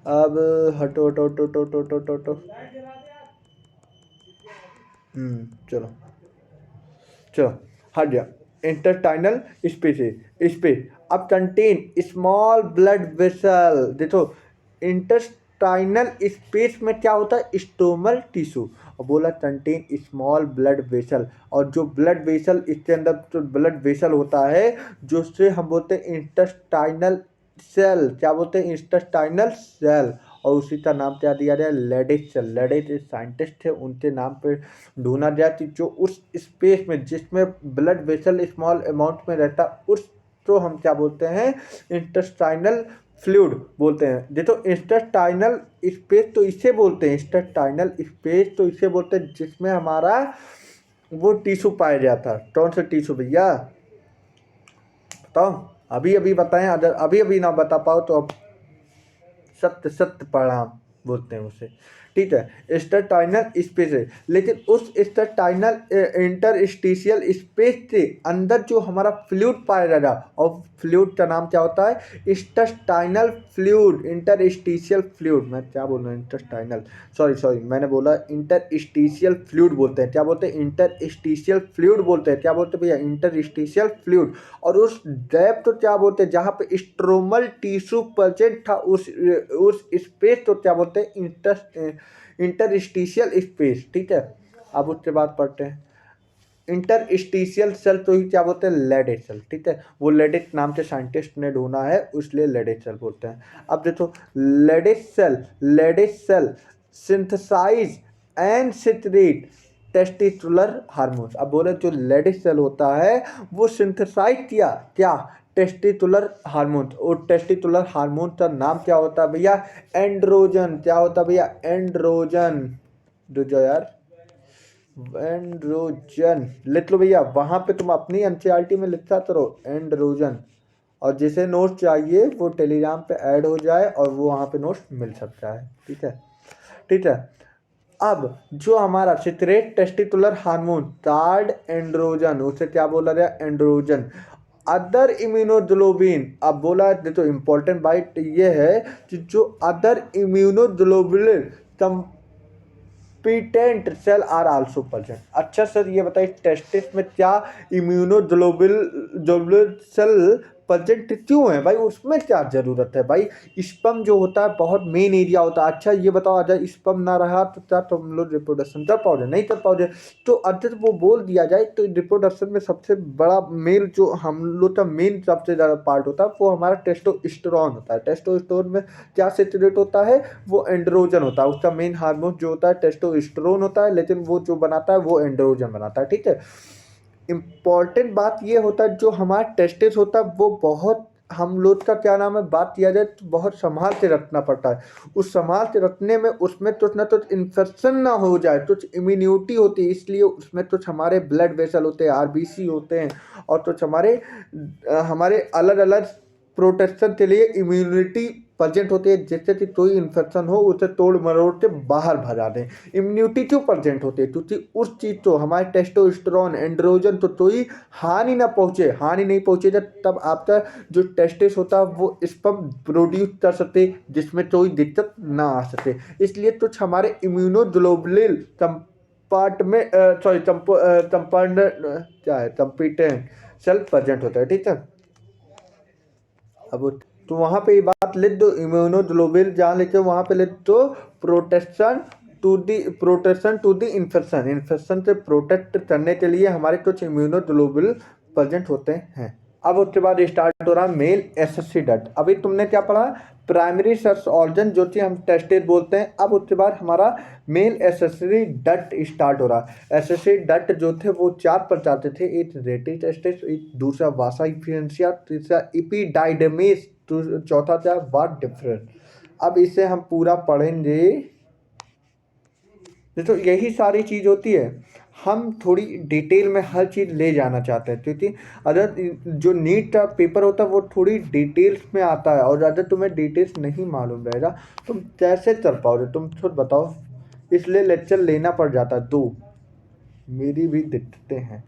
अब हटो हटो हटो हटो हटो हटो हटो हटो। चलो चलो, हट गया। इंटरटाइनल स्पेस स्पेस। अब कंटेन स्मॉल ब्लड वेसल। देखो, इंटरटाइनल स्पेस में क्या होता है? Stromal tissue. और बोला कंटेन स्मॉल ब्लड वेसल, और जो ब्लड वेसल इसके अंदर जो ब्लड वेसल होता है, जो से हम बोलते हैं इंटेस्टाइनल सेल। क्या बोलते हैं? Intestinal cell. और उसी का नाम क्या दिया गया? Ladies cell. लेडिस साइंटिस्ट थे, उनके नाम पे ढूंढा गया कि जो उस स्पेस में जिसमें ब्लड वेसल स्मॉल अमाउंट में रहता, उस तो हम क्या बोलते हैं? इंटेस्टाइनल फ्लूइड बोलते हैं। देखो, इंटेस्टाइनल स्पेस तो इसे बोलते हैं, इंटेस्टाइनल स्पेस तो इसे बोलते हैं जिसमें हमारा वो टिश्यू पाया जाता है। कौन सा टिश्यू भैया? बताओ, अभी अभी बताएं। अगर अभी अभी ना बता पाओ तो अब सत्य सत्य प्रणाम बोलते हैं उसे। ठीक है, स्टेटाइनल स्पेस है, लेकिन उस स्टेटाइनल इंटरस्टिशियल स्पेस के अंदर जो हमारा फ्लूइड पाया जाएगा, और फ्लूइड का नाम क्या होता है? स्टेटाइनल फ्लूइड, इंटरस्टिशियल फ्लूइड। मैं क्या बोल रहा हूँ? इंटेस्टाइनल, सॉरी सॉरी, मैंने बोला इंटरस्टिशियल फ्लूइड बोलते हैं। क्या बोलते हैं? इंटरस्टिशियल फ्लूइड बोलते हैं। क्या बोलते हैं भैया? Interstitial fluid. और उस डेप्थ तो क्या बोलते हैं? जहाँ पे स्ट्रोमल टिश्यू प्रेजेंट था, उस स्पेस तो क्या बोलते हैं? Interstitial space. ठीक है, अब उसके बाद पढ़ते हैं इंटरस्टिशियल सेल तो ही क्या बोलते हैं? लेडेट सेल। ठीक है, वो लेडेट नाम से साइंटिस्ट ने ढूंढा है, इसलिए लेडेट सेल बोलते हैं। अब देखो, Leydig cell synthesise and secrete testicular hormones. अब बोले जो लेडिस सेल होता है वो सिंथेसाइज किया क्या? Testicular hormones. और टेस्टिकुलर हार्मोन का नाम क्या होता है भैया? एंड्रोजन। क्या होता है भैया? एंड्रोजन। जो जो यार, एंड्रोजन लिख लो भैया, वहां पे तुम अपनी एनसीईआरटी में लिखता करो एंड्रोजन। और जिसे नोट्स चाहिए वो टेलीग्राम पे ऐड हो जाए, और वो वहाँ पे नोट्स मिल सकता है। ठीक है, ठीक है। अब जो हमारा secrete testicular hormone called androgen, उसे क्या बोला गया? एंड्रोजन। Other immunoglobin. अब बोला, देखो इंपॉर्टेंट बाइट ये है कि जो other immunoglobulin competent cell are also present. अच्छा सर ये बताइए, टेस्टिस में क्या इम्यूनोग्लोबुलिन सेल प्रेजेंट क्यों है भाई? उसमें क्या जरूरत है भाई? स्पर्म जो होता है बहुत मेन एरिया होता है। अच्छा ये बताओ, अगर स्पर्म ना रहा तो क्या तुम लोग रिप्रोडक्शन कर पाओगे? नहीं कर पाओगे। तो अगर वो बोल दिया जाए तो रिप्रोडक्शन में सबसे बड़ा मेल जो हम लोग का मेन सबसे ज़्यादा पार्ट होता है वो हमारा टेस्टोस्टेरोन होता है। टेस्टोस्टेरोन में क्या सेक्रेट होता है? वो एंड्रोजन होता है। उसका मेन हार्मोन जो होता है टेस्टोस्टेरोन होता है, लेकिन वो जो बनाता है वो एंड्रोजन बनाता है। ठीक है, इम्पॉर्टेंट बात ये होता है जो हमारा टेस्टिस होता है वो बहुत, हम लोग का क्या नाम है, बात किया जाए तो बहुत संभाल के रखना पड़ता है। उस संभाल के रखने में उसमें तो ना तो इन्फेक्शन ना हो जाए, तो इम्यूनिटी होती है, इसलिए उसमें तो हमारे ब्लड वेसल होते हैं, आरबीसी होते हैं, और तो हमारे हमारे अलग अलग प्रोटेक्शन के लिए इम्यूनिटी प्रेजेंट होती है, जिससे कि कोई इन्फेक्शन हो उसे तोड़ मरोड़ के बाहर भगा दें। इम्यूनिटी क्यों प्रेजेंट होती है? क्योंकि उस चीज़ तो हमारे टेस्टोस्टेरोन एंड्रोजन तो कोई हानि ना पहुँचे, हानि नहीं पहुँचेगा तब आपका जो टेस्टिस होता है वो स्पर्म प्रोड्यूस कर सकते, जिसमें कोई दिक्कत ना आ सके। इसलिए तो हमारे इम्यूनोग्लोबुलिन कंपार्ट में सॉरी कंपाउंड क्या है, कंपिटेंट सेल प्रेजेंट होता है। ठीक है, अब तो वहाँ पे ये बात लिख दो, इम्यूनोग्लोबुलिन जहाँ लिखे वहाँ पे लिख दो protection to the infection. Infection से प्रोटेक्ट करने के लिए हमारे कुछ इम्यूनोग्लोबुलिन प्रेजेंट होते हैं। अब उसके बाद स्टार्ट हो रहा मेल एसिड। अभी तुमने क्या पढ़ा? प्राइमरी सेक्स ऑर्गन जो कि हम टेस्टिस बोलते हैं। अब उसके बाद हमारा मेल एसेसरी डक्ट स्टार्ट हो रहा है। एसेसरी डक्ट जो थे वो 4 प्रकार के थे, एक रेटी टेस्टिस, एक दूसरा वासा इफिशिएंसिया, तीसरा एपिडाइडमिस, चौथा था वाट डिफरेंस। अब इसे हम पूरा पढ़ेंगे। तो यही सारी चीज़ होती है, हम थोड़ी डिटेल में हर चीज़ ले जाना चाहते हैं, क्योंकि अगर जो नीट का पेपर होता है वो थोड़ी डिटेल्स में आता है, और अगर तुम्हें डिटेल्स नहीं मालूम रहेगा तुम कैसे चल पाओगे, तुम खुद बताओ। इसलिए लेक्चर लेना पड़ जाता है। 2 मेरी भी दिक्कतें हैं,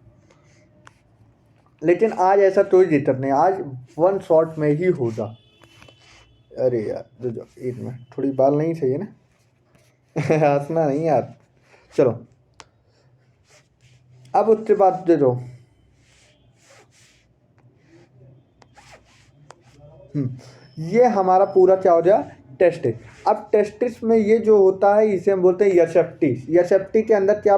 लेकिन आज ऐसा कोई दिक्कत नहीं, आज 1 शॉट में ही होगा। अरे यार जो एक मिनट, थोड़ी बाल नहीं चाहिए ना हंसना नहीं यार। चलो अब उसके बाद दे दो। ये हमारा पूरा क्या हो गया, टेस्टिस। अब टेस्टिस में ये जो होता है इसे हम बोलते हैं यसेप्टिस। यसेप्टी के अंदर क्या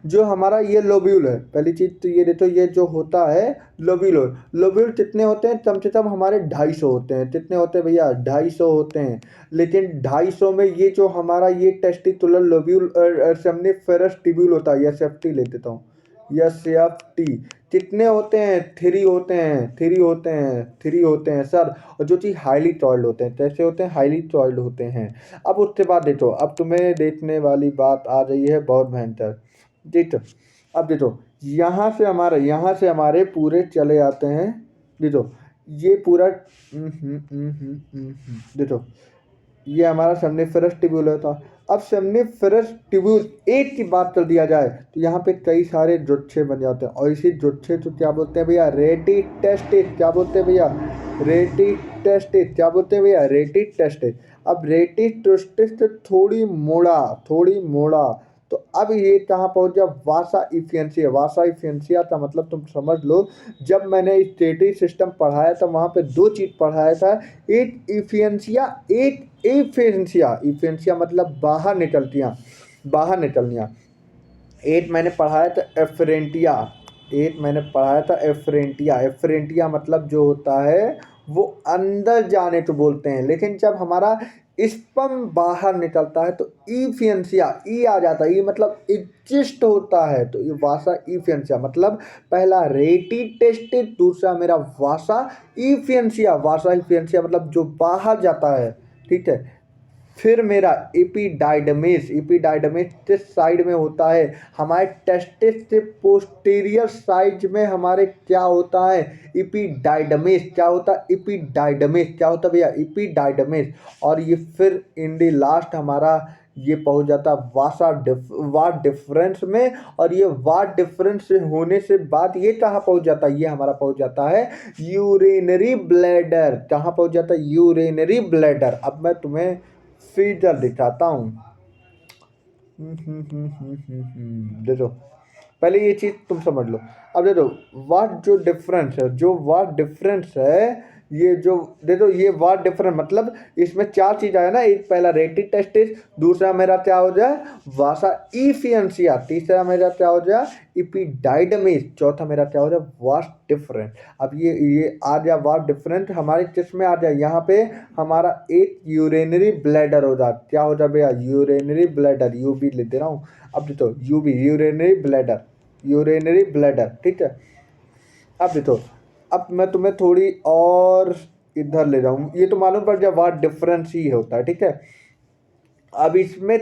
जो हमारा ये लोब्यूल है, पहली चीज तो ये देखो, ये जो होता है लोब्यूल। लोब्यूल कितने होते हैं, कम से कम हमारे 250 होते हैं। कितने होते हैं भैया, 250 होते हैं। लेकिन 250 में ये जो हमारा ये टेस्टिकुलर लोब्यूल सेमनिफेरस ट्यूब्यूल होता है, यसेप्टी ले देता हूँ, यसेप्टी कितने होते हैं, 3 होते हैं, 3 होते हैं, 3 होते हैं सर। और जो चीज़ हाईली टॉयल्ड होते हैं, कैसे होते हैं, हाईली टॉयल्ड होते हैं। अब उसके बाद देखो, अब तुम्हें देखने वाली बात आ रही है बहुत भयंकर। देखो अब देखो, यहाँ से हमारे पूरे चले आते हैं। देखो ये पूरा देखो, ये हमारा सेमनिफेरस ट्यूब्यूल होता। अब सेमनिफेरस ट्यूब्यूल एक की बात कर दिया जाए तो यहाँ पे कई सारे जुच्छे बन जाते हैं, और इसी जुच्छे को क्या बोलते हैं भैया, रेटी टेस्टिस। क्या बोलते हैं भैया, रेटी टेस्टिस। क्या बोलते हैं भैया, रेटी टेस्टिस। अब रेटी टेस्टिस से थोड़ी मोड़ा तो अब ये कहाँ पहुँच गया, वासा इफिशिएंसिया। वासा इफिशिएंसिया का मतलब तुम समझ लो, जब मैंने स्टेटिक सिस्टम पढ़ाया था वहाँ पे 2 चीज़ पढ़ाया था, एक इफिशिएंसिया, एक एफिशिएंसिया। इफिशिएंसिया मतलब बाहर निकलनिया। एक मैंने पढ़ाया था एफरेंटिया। एफरेंटिया मतलब जो होता है वो अंदर जाने को बोलते हैं, लेकिन जब हमारा स्पर्म बाहर निकलता है तो इफिशिएंसिया, ई आ जाता है। ई मतलब एग्जिस्ट होता है, तो ये वासा इफिशिएंसिया मतलब पहला रेटी टेस्टिस, दूसरा मेरा वासा इफिशिएंसिया। वासा इफिशिएंसिया मतलब जो बाहर जाता है, ठीक है। फिर मेरा एपिडाइडमिस किस साइड में होता है, हमारे टेस्टिस से पोस्टीरियर साइड में हमारे क्या होता है, एपिडाइडमिस। क्या होता है, एपिडाइडमिस। क्या होता है भैया, एपिडाइडमिस। और ये फिर इन दी लास्ट हमारा ये पहुंच जाता वाट डिफरेंस में। और ये वाट डिफरेंस होने से बाद ये कहाँ पहुंच जाता है, ये हमारा पहुंच जाता है यूरिनरी ब्लैडर। कहाँ पहुंच जाता है, यूरिनरी ब्लैडर। अब मैं तुम्हें फिगर दिखाता हूँ। देखो पहले ये चीज तुम समझ लो। अब देखो वाट डिफरेंस है, ये जो देखो, ये वाट डिफरेंस मतलब इसमें 4 चीज आया ना। एक पहला रेटी टेस्टिस, दूसरा मेरा क्या हो जाए, वासा इफिशिएंसिया, तीसरा मेरा क्या हो जाए, एपिडाइडमिस, चौथा मेरा क्या हो जाए, वाट डिफरेंस। अब ये आ गया वाट डिफरेंस हमारे किसमें आ जाए, यहाँ पे हमारा एक यूरिनरी ब्लैडर हो जाए। क्या हो जाए भैया, यूरिनरी ब्लैडर, यू भी ले दे रहा हूँ। अब देखो यू भी यूरिनरी ब्लैडर, ठीक है। अब देखो, अब मैं तुम्हें थोड़ी और इधर ले जाऊँ, ये तो मालूम पड़ गया वाट डिफरेंस ही होता है, ठीक है। अब इसमें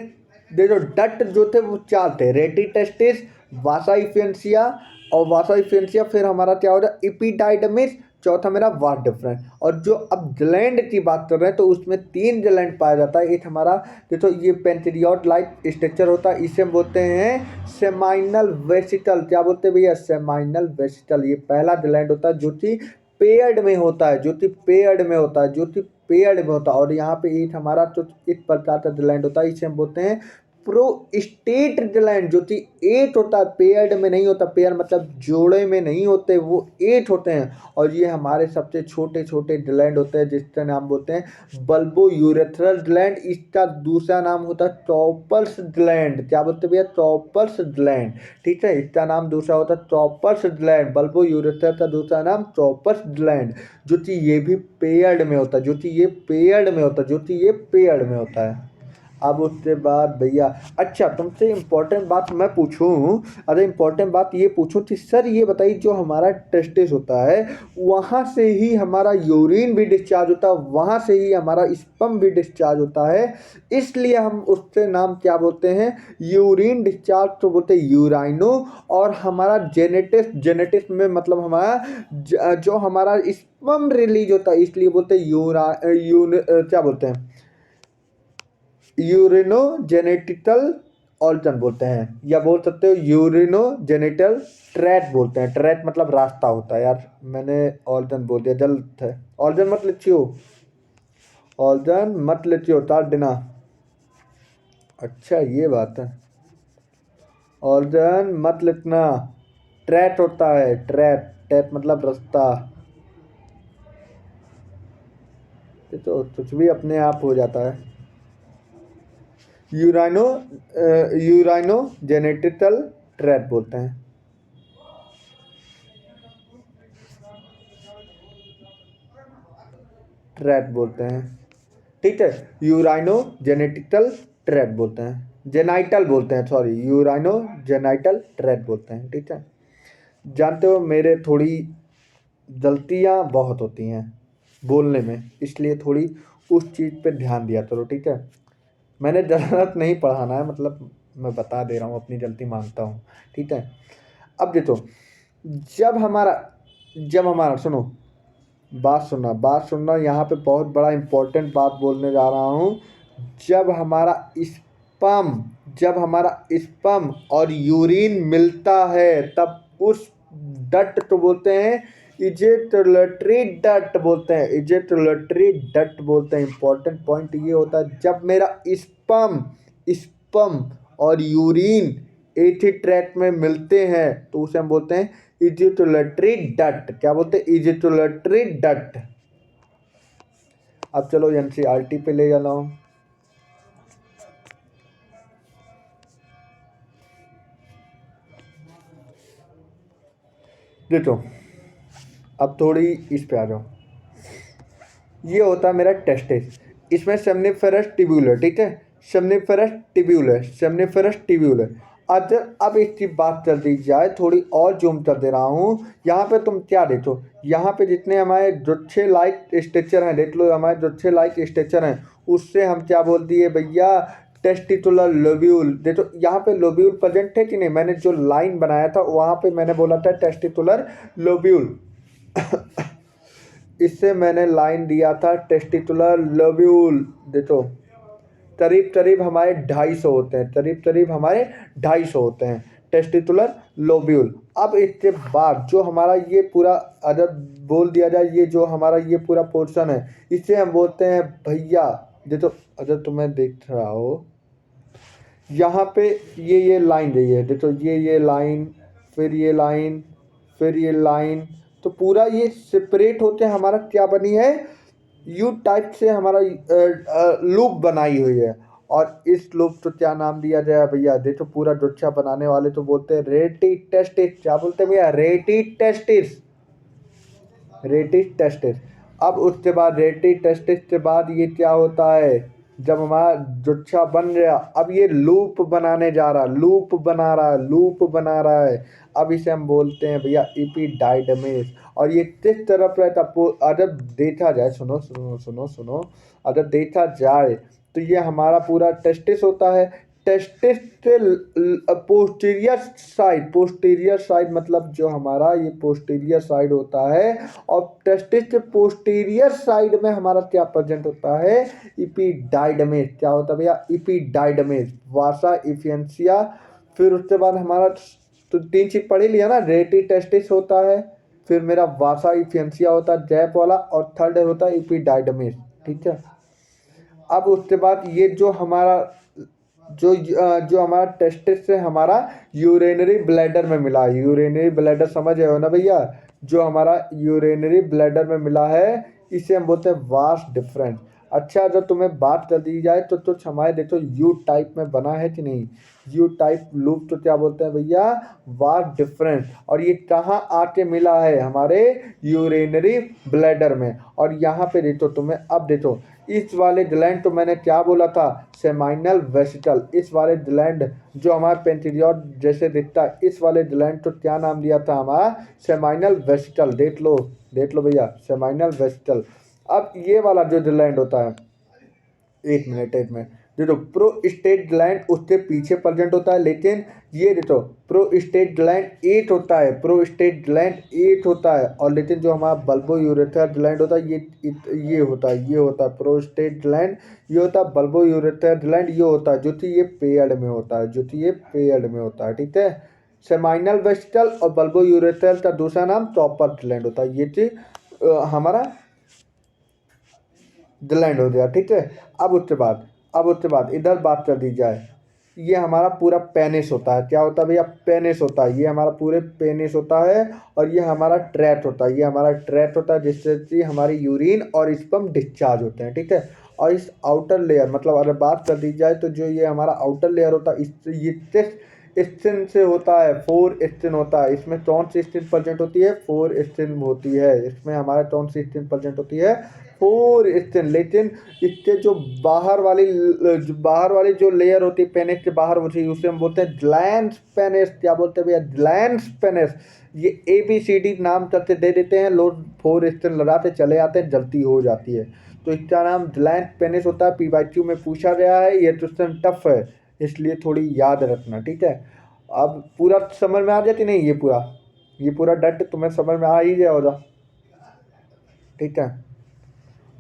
देखो डट जो थे वो 4 थे, रेटी टेस्टिस, वासा इफिशिएंसिया, और वासा इफिशिएंसिया फिर हमारा क्या हो रहा है, एपिडाइडमिस, चौथा मेरा वाट डिफरेंस। और जो अब ग्लैंड की बात कर रहे हैं तो उसमें 3 ग्लैंड पाया जाता है। एक हमारा देखो ये पेंटिडियोट लाइक स्ट्रक्चर होता है, इसे हम बोलते हैं सेमाइनल वेसिकल। क्या बोलते हैं भैया, सेमाइनल वेसिकल। ये पहला ग्लैंड होता है जो कि पेयर्ड में होता है, और यहाँ पे एक हमारा तो इस प्रकार का ग्लैंड होता है, इसे हम बोलते हैं प्रोस्टेट ग्लैंड जो कि 8 होता है, पेयर्ड में नहीं होता, पेयर मतलब जोड़े में नहीं होते, वो 8 होते हैं। और ये हमारे सबसे छोटे छोटे ग्लैंड होते हैं जिसका नाम बोलते हैं बल्बो यूरेथ्रल ग्लैंड। इसका दूसरा नाम होता है टॉपर्स ग्लैंड। क्या बोलते हैं भैया? Toppers gland. ठीक है, इसका नाम दूसरा होता है टॉपर्स ग्लैंड। बल्बो यूरेथ्रल का दूसरा नाम टॉपर्स ग्लैंड, जो कि ये भी पेयर्ड में होता है, जो कि ये पेयर्ड में होता है, जो कि ये पेयर्ड में होता है। अब उसके बाद भैया, अच्छा तुमसे इम्पोर्टेंट बात मैं पूछूं, अरे इम्पोर्टेंट बात ये पूछूं कि सर ये बताइए, जो हमारा टेस्टिस होता है वहाँ से ही हमारा यूरिन भी डिस्चार्ज होता है, वहाँ से ही हमारा स्पर्म भी डिस्चार्ज होता है, इसलिए हम उससे नाम क्या बोलते हैं? यूरिन डिस्चार्ज तो बोलते हैं यूराइनो। और हमारा जेनेटिस, जेनेटिस में मतलब हमारा जो हमारा स्पर्म रिलीज होता है, इसलिए बोलते हैं क्या बोलते हैं? यूरिनोजेनेटिकल ऑर्गन बोलते हैं, या बोल सकते हो यूरिनोजेनिटल ट्रैट बोलते हैं। ट्रैट मतलब रास्ता होता है यार, मैंने ऑर्गन बोल दिया, जल्द है। ऑर्गन मत लिखियो, ऑर्गन मत लिखियो, तार देना। अच्छा ये बात है, ऑर्गन मत लिखना, ट्रैट होता है, ट्रैट, ट्रैट मतलब रास्ता। ये तो कुछ भी अपने आप हो जाता है। यूराइनो यूराइनो जेनेटिकल ट्रैट बोलते हैं। ट्रैट बोलते हैं, ठीक है, यूराइनो जेनेटिकल ट्रैट बोलते हैं, जेनाइटल बोलते हैं, सॉरी, यूराइनो जेनाइटल ट्रैट बोलते हैं। ठीक है, जानते हो मेरे थोड़ी गलतियाँ बहुत होती हैं बोलने में, इसलिए थोड़ी उस चीज़ पे ध्यान दिया करो। ठीक है, मैंने गलत नहीं पढ़ाना है, मतलब मैं बता दे रहा हूँ, अपनी गलती मानता हूँ। ठीक है, अब देखो, जब हमारा सुनो, बात सुनना, यहाँ पे बहुत बड़ा इम्पोर्टेंट बात बोलने जा रहा हूँ। जब हमारा स्पर्म और यूरिन मिलता है, तब उस डट को बोलते हैं इजेक्युलेटरी डट बोलते हैं, इजेक्युलेटरी डट बोलते हैं। इंपॉर्टेंट पॉइंट ये होता है, जब मेरा स्पर्म और यूरिन एक ही ट्रैक में मिलते हैं तो उसे हम बोलते हैं इजेक्युलेटरी डट। क्या बोलते हैं? इजेक्युलेटरी डट। अब चलो एनसीईआरटी पे ले जाना हूँ। देखो, अब थोड़ी इस पे आ जाओ। ये होता है मेरा टेस्टिस, इसमें सेमनीफेरस ट्यूब्यूल, ठीक है, सेमनीफेरस ट्यूब्यूल। अब इसकी बात कर दी जाए, थोड़ी और जूम कर दे रहा हूँ। यहाँ पे तुम क्या देखो, यहाँ पे जितने हमारे जुच्छे लाइक स्ट्रक्चर हैं, देख लो, हमारे जुच्छे लाइक स्ट्रक्चर हैं, उससे हम क्या बोल दिए भैया? Testicular lobule. देखो यहाँ पे लोब्यूल प्रेजेंट है कि नहीं, मैंने जो लाइन बनाया था वहाँ पे मैंने बोला था टेस्टिकुलर लोब्यूल। इससे मैंने लाइन दिया था टेस्टिकुलर लोब्यूल। देखो करीब करीब हमारे 250 होते हैं, करीब करीब हमारे 250 होते हैं टेस्टिकुलर लोब्यूल। अब इसके बाद जो हमारा ये पूरा, अगर बोल दिया जाए, ये जो हमारा ये पूरा पोर्शन है, इसे हम बोलते हैं भैया, देखो अगर तुम्हें देख रहा हो, यहाँ पे ये लाइन रही है, देखो ये लाइन, फिर ये लाइन, फिर ये लाइन, तो पूरा ये सेपरेट होके हमारा क्या बनी है? यू टाइप से हमारा लूप बनाई हुई है। और इस लूप को क्या नाम दिया जाए भैया? देखो पूरा गुच्छा बनाने वाले तो बोलते हैं रेटी टेस्टिस। क्या बोलते हैं भैया? रेटी टेस्टिस, रेटी टेस्टिस। अब उसके बाद रेटी टेस्टिस के बाद ये क्या होता है? जब हमारा गुच्छा बन गया, अब ये लूप बनाने जा रहा, लूप बना रहा है, लूप बना रहा है। अब इसे हम बोलते हैं भैया एपिडाइडमिस। और ये किस तरफ रहता, अगर देखा जाए, सुनो सुनो सुनो सुनो, अगर देखा जाए तो ये हमारा पूरा टेस्टिस होता है। टेस्टिस से पोस्टीरियर साइड मतलब जो हमारा ये पोस्टीरियर साइड होता है, और टेस्टिस के पोस्टीरियर साइड में हमारा क्या प्रेजेंट होता है? इपिडाइडमिस। क्या होता है भैया? इपिडाइडमिस, वासा इफियंसिया। फिर उसके बाद हमारा तो 3 चीज पढ़ी लिया ना, रेटी टेस्टिस होता है, फिर मेरा वासा इफियंसिया होता है जैप वाला, और थर्ड होता है इपिडाइडमिस। ठीक है, अब उसके बाद ये जो हमारा जो हमारा टेस्टिस से हमारा यूरिनरी ब्लैडर में मिला है। यूरिनरी ब्लैडर समझ रहे हो ना भैया, जो हमारा यूरिनरी ब्लैडर में मिला है इसे हम बोलते हैं वास्ट डिफरेंस। अच्छा, अगर तुम्हें बात कर दी जाए तो हमारे देखो यू टाइप में बना है कि नहीं, यू टाइप लूप तो क्या बोलते हैं भैया, वास्ट डिफरेंस। और ये कहाँ आके मिला है, हमारे यूरिनरी ब्लैडर में। और यहाँ पे देखो तुम्हें, अब देखो इस वाले ग्लैंड तो मैंने क्या बोला था, सेमाइनल वेसिकल। इस वाले ग्लैंड जो हमारा पेंटिलियड जैसे दिखता है, इस वाले ग्लैंड तो क्या नाम दिया था हमारा, सेमाइनल वेसिकल। देख लो भैया, सेमाइनल वेसिकल। अब ये वाला जो ग्लैंड होता है, एक मिनट देखो, प्रोस्टेट ग्लैंड उससे पीछे प्रेजेंट होता है, लेकिन ये देखो प्रोस्टेट ग्लैंड एट होता है, प्रोस्टेट ग्लैंड एट होता है। और लेकिन जो हमारा बल्बो यूरेथ्रा ग्लैंड होता है ये होता है, ये होता है प्रोस्टेट ग्लैंड, ये होता है बल्बो यूरेथ्रा ग्लैंड, ये होता है जो कि ये पेयर्ड में होता है, जो कि ये पेयर्ड में होता है, ठीक है। सेमाइनल वेसिकल और बल्बो यूरेथ्रल का दूसरा नाम टॉपर ग्लैंड होता है। ये चीज हमारा ग्लैंड हो गया, ठीक है। अब उसके बाद इधर बात कर दी जाए, ये हमारा पूरा पेनिस होता है। क्या होता है भैया, पेनिस होता है। ये हमारा पूरे पेनिस होता है। और ये हमारा ट्रैट होता है, ये हमारा ट्रैट होता है जिससे कि हमारी यूरिन और स्पर्म डिस्चार्ज होते हैं, ठीक है। और इस आउटर लेयर, मतलब अगर बात कर दी जाए तो जो ये हमारा आउटर लेयर होता है, ये स्किन से होता है, 4 स्किन होता है। इसमें कौन सी स्किन प्रेजेंट होती है, 4 स्किन होती है। इसमें हमारा कौन सी स्किन प्रेजेंट होती है, 4 स्किन। लेकिन इसके जो बाहर वाली जो लेयर होती है पेनिस के बाहर होती है, उसे हम बोलते हैं ग्लैंस पेनिस। क्या बोलते हैं भैया, ग्लैंस पेनिस। ये ABCD नाम करके दे देते हैं लोग, 4 स्किन लगाते चले आते हैं, जल्दी हो जाती है। तो इसका नाम ग्लैंस पेनिस होता है। PYQ में पूछा गया है, ये क्वेश्चन टफ है, इसलिए थोड़ी याद रखना, ठीक है। अब पूरा समझ में आ जाती नहीं, ये पूरा डट तुम्हें समझ में आ ही गया होगा, ठीक है।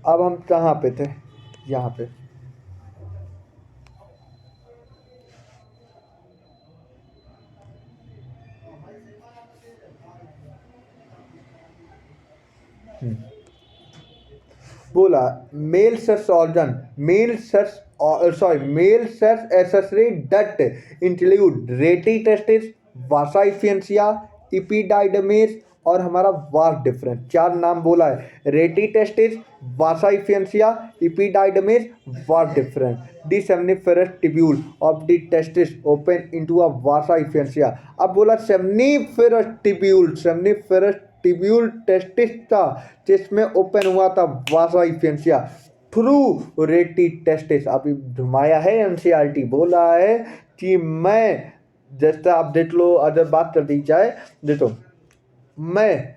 अब हम कहाँ पे थे, यहाँ पे। हम्म। बोला male sex organ, male sex accessory डट include rete testis, vasa efferentia, epididymis और हमारा वास डिफरेंस। 4 नाम बोला है, रेटी testis, vasa efferentia, epididymis, vas deferens. The seminiferous tubule of the testis open into a vasa efferentia. अब बोला सेमनिफेरस टिब्यूल टेस्टिस का, जिसमें ओपन हुआ था वासा इफियंसिया थ्रू रेटी टेस्टिस। अभी घुमाया है NCERT, बोला है कि मैं, जैसा आप देख लो, अगर बात कर दी जाए, देखो मैं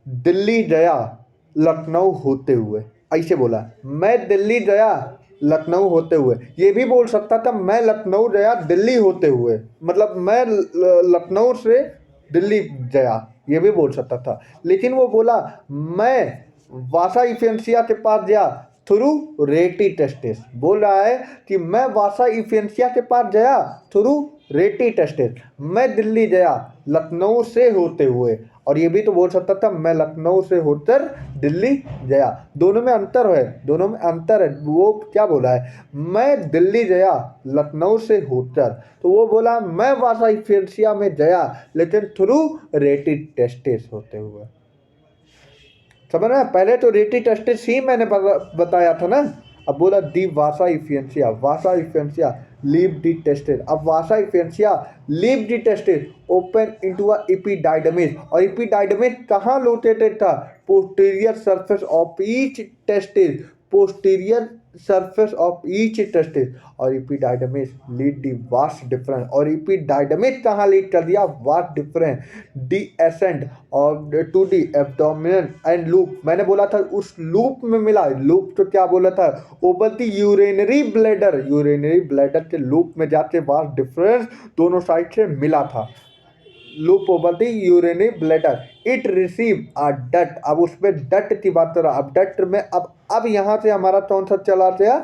दिल्ली गया लखनऊ होते हुए, ऐसे बोला, मैं दिल्ली गया लखनऊ होते हुए। ये भी बोल सकता था मैं लखनऊ गया दिल्ली होते हुए, मतलब मैं लखनऊ से दिल्ली गया, ये भी बोल सकता था। लेकिन वो बोला मैं वासा इफेंसिया के पास गया थ्रू रेटी टेस्टिस। बोल रहा है कि मैं वासा इफेंसिया के पास गया थ्रू रेटी टेस्टिस, मैं दिल्ली गया लखनऊ से होते हुए। और ये भी तो बोल सकता था मैं लखनऊ से होकर दिल्ली गया। दोनों में अंतर है, दोनों में अंतर है। वो क्या बोला है, मैं दिल्ली गया लखनऊ से होकर, तो वो बोला मैं वासा इफेंसिया में गया लेकिन थ्रू रेटी टेस्टिस होते हुए। समझ रहे हैं, पहले तो रेटी टेस्टिस ही मैंने बताया था ना। अब बोला दी वासा इफेंसिया लीव दी टेस्टेड। अब vasa efferentia leave the testes open into a epididymis. और एपिडाइडमिस कहाँ लोकेटेड था, posterior surface of each testis, posterior surface of each testis। और epididymis lead the vast difference। और epididymis कहाँ लीड कर दिया, vast difference, the ascent of to the abdomen and loop। मैंने बोला था उस लूप में मिला, लूप तो क्या बोला था, ओवर द यूरिनरी ब्लैडर के लूप में जाके vast difference दोनों साइड से मिला था। Loop over the urinary bladder, it receive a डट। अब उसमें डट की बात कर रहा, अब डट में अब यहाँ से हमारा कौन सा चला गया,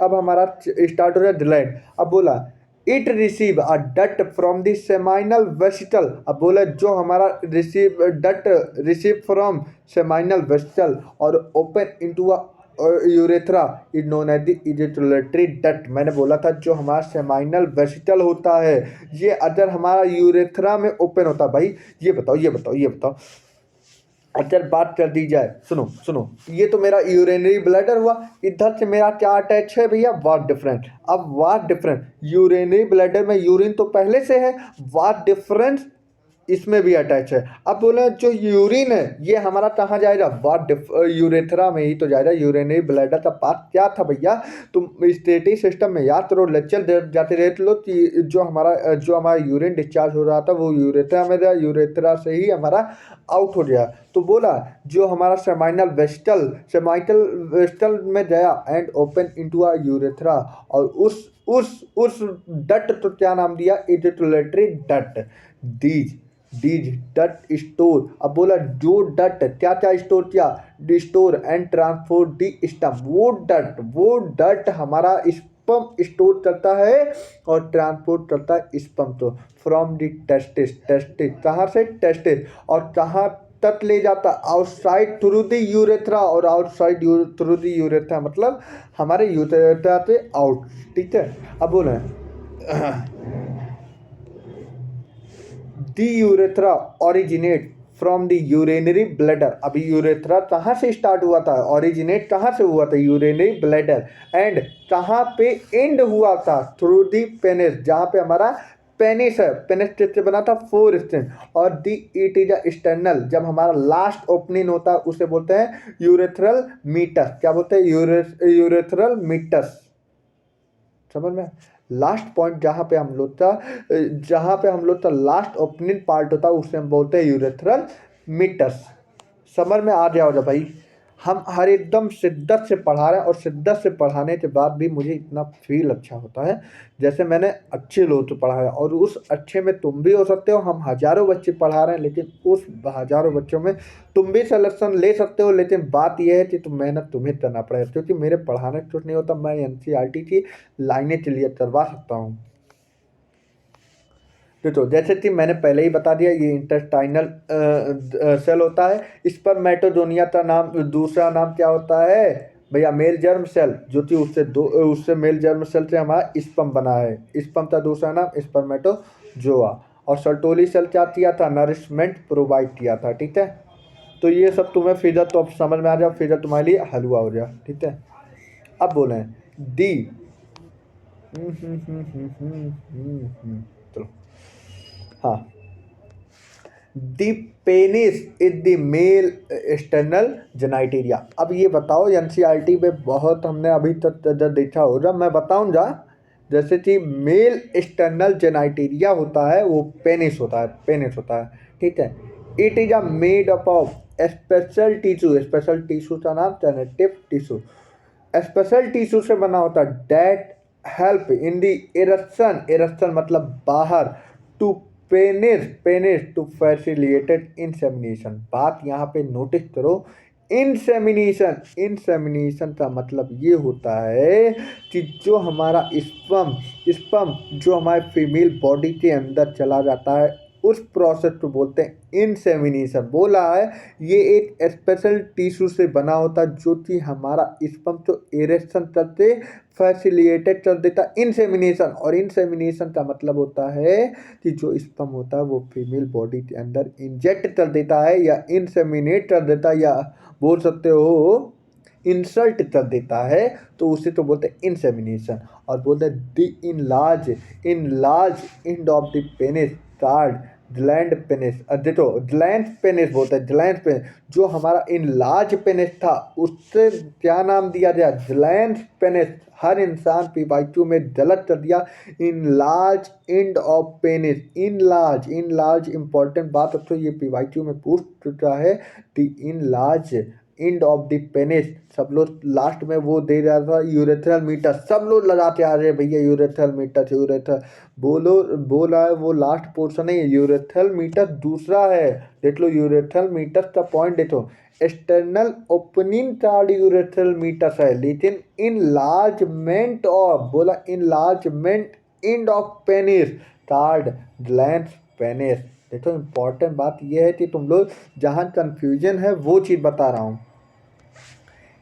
अब हमारा स्टार्ट हो गया ग्लैंड। अब बोला इट रिसीव अ डट फ्रॉम द सेमाइनल वेसिकल। अब बोला जो हमारा रिसीव फ्रॉम सेमाइनल वेसिकल और open into a urethra is known as the ejaculatory duct. मैंने बोला था जो हमारा सेमाइनल वेसिकल होता है ये अगर हमारा यूरेथ्रा में ओपन होता है। भाई ये बताओ अगर बात कर दी जाए, सुनो सुनो, ये तो मेरा यूरिनरी ब्लैडर हुआ, इधर से मेरा क्या अटैच है भैया, वाट डिफरेंस। अब वाट डिफरेंस, यूरिनरी ब्लैडर में यूरिन तो पहले से है, वाट डिफरेंस इसमें भी अटैच है। अब बोले जो यूरिन है ये हमारा कहाँ जाएगा, वाट यूरेथ्रा में ही तो जाएगा। यूरिनरी ब्लैडर का पार्ट क्या था भैया, तुम स्टेटी सिस्टम में याद करो, लेक्चर जाते रहते लो कि जो हमारा यूरिन डिस्चार्ज हो रहा था वो यूरेथ्रा में था, यूरेथ्रा से ही हमारा आउट हो गया। तो बोला जो हमारा सेमाइनल वेस्टल में गया and open into a urethra, और उस डट तो क्या नाम दिया, इजेक्युलेटरी डट। डीज डट स्टोर। अब बोला जो डट क्या क्या स्टोर किया, स्टोर एंड ट्रांसपोर्ट दी स्टम। वो डट हमारा स्पर्म स्टोर करता है और ट्रांसपोर्ट करता है स्पर्म तो फ्रॉम दी टेस्टिस। कहाँ से, टेस्टिस, और कहाँ तक ले जाता, आउटसाइड थ्रू दी यूरेथ्रा, और आउटसाइड थ्रू दी यूरेथ्रा मतलब हमारे यूरेथ्रा से आउट। ठीक है, अब बोले the urethra originate from the urinary bladder. अभी यूरेथ्रा कहाँ से स्टार्ट हुआ था, ओरिजिनेट कहाँ से हुआ था, यूरिनरी ब्लैडर, एंड कहाँ पे एंड हुआ था, थ्रू दी पेनिस, जहाँ पे हमारा पेनिस है। पेनिस किससे बना था, 4 स्टेन, और दी इट इज एक्सटर्नल, जब हमारा लास्ट ओपनिंग होता है उसे बोलते हैं यूरेथ्रल मीटस। क्या बोलते हैं, यूरेथ्रल मीटस। समझ में, लास्ट पॉइंट जहाँ पे हम लोग का लास्ट ओपनिंग पार्ट होता है उसे हम बोलते हैं यूरेथ्रल मीटस। समझ में आ जाओ भाई, हम हर एकदम शिद्दत से पढ़ा रहे हैं, और शिद्दत से पढ़ाने के बाद भी मुझे इतना फील अच्छा होता है जैसे मैंने अच्छे लोगों को पढ़ाया, और उस अच्छे में तुम भी हो सकते हो। हम हज़ारों बच्चे पढ़ा रहे हैं, लेकिन उस हज़ारों बच्चों में तुम भी सिलेक्शन ले सकते हो। लेकिन बात यह है कि मेहनत तुम्हें करना पड़ेगा, क्योंकि मेरे पढ़ाने कुछ नहीं होता, मैं NCERT की लाइनें क्लियर करवा सकता हूँ। तो जैसे कि मैंने पहले ही बता दिया, ये इंटेस्टाइनल सेल होता है। स्पर्मेटोजोनिया का नाम, दूसरा नाम क्या होता है भैया, मेल जर्म सेल, जो कि उससे मेल जर्म सेल से हमारा स्पर्म बना है। स्पर्म का दूसरा नाम स्पर्मेटोजोआ। और सर्टोली सेल क्या किया था, नरिशमेंट प्रोवाइड किया था। ठीक है, तो ये सब तुम्हें फिगर तो अब समझ में आ जाए, फिगर तुम्हारे लिए हलवा हो जाए। ठीक है, अब बोले डी, चलो, हाँ, the penis is the male external genitalia. अब ये बताओ, NCERT में बहुत हमने अभी तक देखा होगा, मैं बताऊंगा। जैसे कि मेल एक्सटर्नल जेनाइटेरिया होता है वो पेनिस होता है। ठीक है, it is a made up of special tissue का नाम कनेक्टिव टिश्यू। स्पेशल टिश्यू से बना होता है, that help in the erection मतलब बाहर, to penis to facilitated insemination. बात यहाँ पे नोटिस करो, इंसेमिनेशन का मतलब ये होता है कि जो हमारा स्पर्म जो हमारे फीमेल बॉडी के अंदर चला जाता है उस प्रोसेस को बोलते हैं इंसेमिनेशन। बोला है ये एक स्पेशल टिश्यू से बना होता है जो कि हमारा स्पर्म को इरेक्शन करते फैसिलिटेट कर देता इंसेमिनेशन। और इंसेमिनेशन का मतलब होता है कि जो स्पर्म होता है वो फीमेल बॉडी के अंदर इंजेक्ट कर देता है, या इंसेमिनेट कर देता है, या बोल सकते हो इंसल्ट कर देता है, तो उसे तो बोलते हैं इंसेमिनेशन। और बोलते हैं the enlarge end of the penis called glans penis. देखो ग्लैंड पेनिस बोलते हैं, ग्लैंड पेनिस जो हमारा इनलार्ज पेनिस था उससे क्या नाम दिया गया, ग्लैंड पेनिस। हर इंसान PYQ में गलत कर दिया, enlarge and of penis. Enlarge important बात, अब तो ये PYQ में पूछ चुका है। The enlarge end of the penis, सब लोग लास्ट में वो दे रहा था यूरेथ्रल मीटर, सब लोग लगाते आ रहे भैया यूरेथ्रल मीटर बोला है, वो लास्ट पोर्शन है, यूरेथ्रल मीटर दूसरा है। देख लो यूरेथ्रल मीटर का पॉइंट देखो, external opening called urethral meatus है, लेकिन इनलार्जमेंट ऑफ, बोला enlargement end of penis called glans penis. देखो इंपॉर्टेंट बात यह है कि तुम लोग जहाँ कंफ्यूजन है वो चीज़ बता रहा हूँ।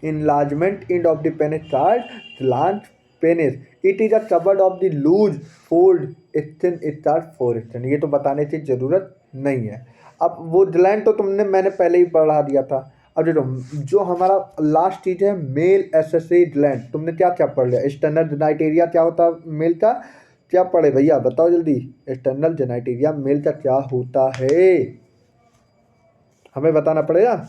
enlargement end of the penis called large penis. It is a covered of the loose fold thin start foreskin. ये तो बताने की जरूरत नहीं है। अब वो ग्लैंड तो मैंने पहले ही पढ़ा दिया था। अब जो हमारा लास्ट चीज है मेल एसेसरी ग्लैंड, तुमने क्या क्या पढ़ लिया? एक्सटर्नल जेनाइटेरिया क्या होता है मेल का? क्या पढ़े भैया बताओ जल्दी। एक्सटर्नल जेनाइटेरिया मेल का क्या होता है? हमें बताना पड़ेगा?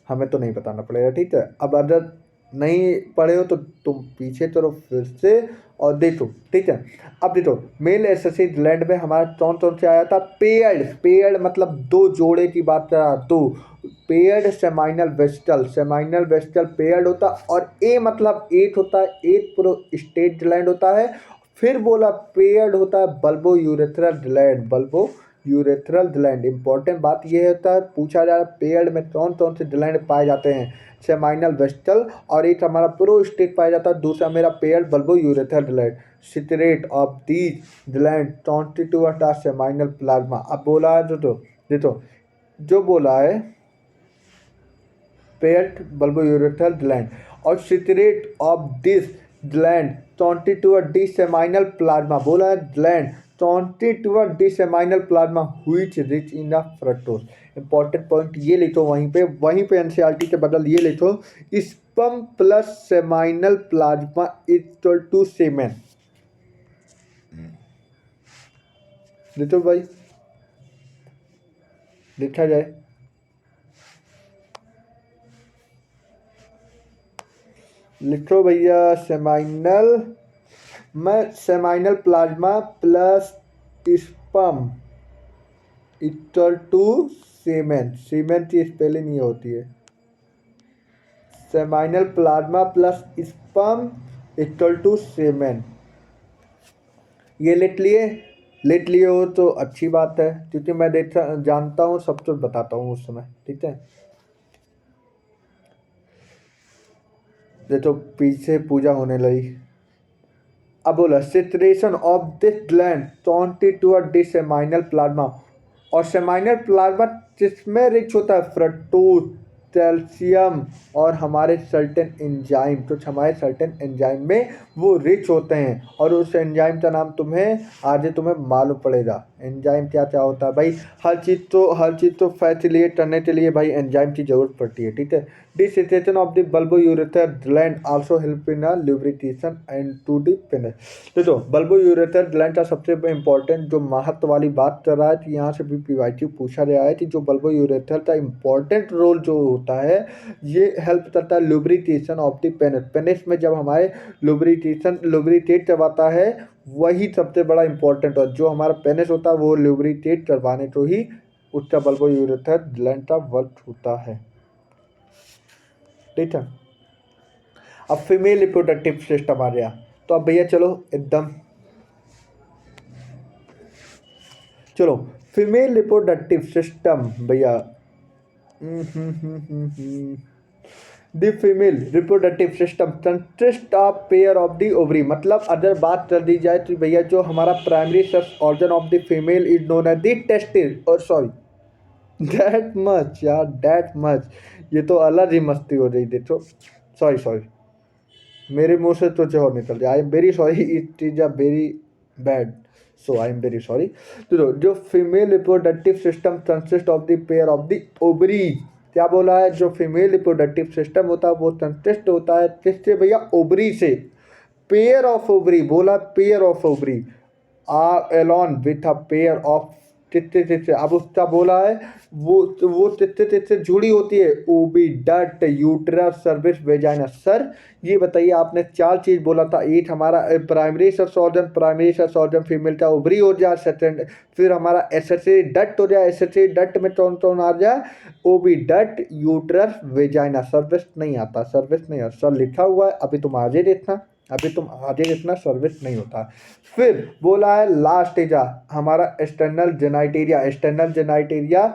हमें तो नहीं बताना पड़ेगा, ठीक है। अब अगर नहीं पढ़े हो तो तुम पीछे चलो फिर से और देखो, ठीक है। अब देखो मेल एसेसरी ग्लैंड में हमारा कौन कौन से आया था? पेयर्ड, पेयर्ड मतलब दो जोड़े की बात कर रहा। तो पेयर्ड सेमाइनल वेस्टल, सेमाइनल वेस्टल पेयर्ड होता। और ए मतलब एट होता है, एट प्रो स्टेट ग्लैंड होता है। फिर बोला पेयर्ड होता है bulbo urethral gland, bulbo urethral gland. Important बात यह होता है, पूछा जा रहा है पेयर्ड में कौन कौन से ग्लैंड पाए जाते हैं? सेमाइनल वेस्टल, और एक हमारा प्रोस्टेट पाया जाता है, दूसरा मेरा paired bulbo urethral gland. Secrete of these gland constitute a seminal plasma. अब बोला है जो देखो जो बोला है पेयर्ड बल्बो यूरेथ्रल ग्लैंड और secrete of this gland constitute the seminal plasma. बोला है gland constitute the seminal plasma which rich in the fructose. Important point ये लिखो वहीं पे एनसीईआरटी के बदल ये लिखो, sperm plus seminal plasma equal to semen. लिखो भाई, लिखा जाए। लिखो भैया सेमाइनल में seminal plasma plus sperm equal to semen. Semen की स्पेलिंग ये होती है, seminal plasma plus sperm equal to सीमेन। ये लिख लिए हो तो अच्छी बात है, क्योंकि मैं जानता हूँ, सब कुछ बताता हूँ उस समय, ठीक है। देखो पीछे पूजा होने लगी। अब बोला situation of this gland constitute the seminal plasma. और सेमाइनल प्लाज्मा किसमें रिच होता है? फ्रक्टोज, कैल्शियम और हमारे सर्टेन एंजाइम। तो हमारे सर्टेन एंजाइम में वो रिच होते हैं, और उस एंजाइम का नाम आगे तुम्हें मालूम पड़ेगा। एंजाइम क्या क्या होता है भाई? हर चीज़ तो फैसिलिटेट करने के लिए भाई एंजाइम की जरूरत पड़ती है, ठीक है। Dissection of the bulbo urethral gland also help in lubrication and to the penis. देखो बल्बो यूरेथ्रल ग्लैंड का सबसे इंपॉर्टेंट जो महत्व वाली बात कर रहा है कि यहाँ से भी पीवाईक्यू पूछा गया है कि जो बल्बो यूरेथ्रल का इंपॉर्टेंट रोल जो होता है, ये हेल्प करता है lubrication of the penis. Penis में जब हमारे लुब्रिकेट करवाता है, वही सबसे बड़ा इंपॉर्टेंट। और जो हमारा पेनिस होता है वो लुब्रिकेट करवाने को ही उसका बल्बो यूरेथ्रल ग्लैंड का वर्क होता है, ठीक है। अब फीमेल रिप्रोडक्टिव सिस्टम आ गया। तो अब भैया चलो एकदम चलो फीमेल रिप्रोडक्टिव सिस्टम भैया। The female reproductive system consist of pair of the ovary. मतलब अगर बात कर दी जाए तो भैया जो हमारा primary sex organ of the female is known as the testis. और सॉरी दैट मच यार, दैट मच, ये तो अलग ही मस्ती हो रही। देखो सॉरी मेरे मुंह से तो जो निकल जाए, I am very sorry, it is a very bad, so I am very sorry. तो जो female reproductive system consist of the pair of the ovaries. क्या बोला है? जो फीमेल रिप्रोडक्टिव सिस्टम होता है वो कंसिस्ट होता है किससे भैया? ओवरी से। पेयर ऑफ ओवरी, बोला pair of ovary are along with a pair of चित्ते। अब उसका बोला है वो चित्ते जुड़ी होती है। ओबी डट यूट्रस सर्विस वेजाइना। सर ये बताइए, आपने चार चीज बोला था। एक हमारा प्राइमरी सेक्स ऑर्गन फीमेल का ओवरी हो जाए, सेकेंड फिर हमारा एसेसरी डट हो जाए, एसेसरी डट में कौन कौन आ जाए? ओबी डट यूट्रस वेजाइना। सर्विस नहीं आता, सर्विस नहीं आता। सर लिखा हुआ है, अभी तुम आगे देखना, सर्विस नहीं होता। फिर बोला है लास्ट एजा हमारा एक्सटर्नल जेनाइटेरिया। एक्सटर्नल जेनाइटेरिया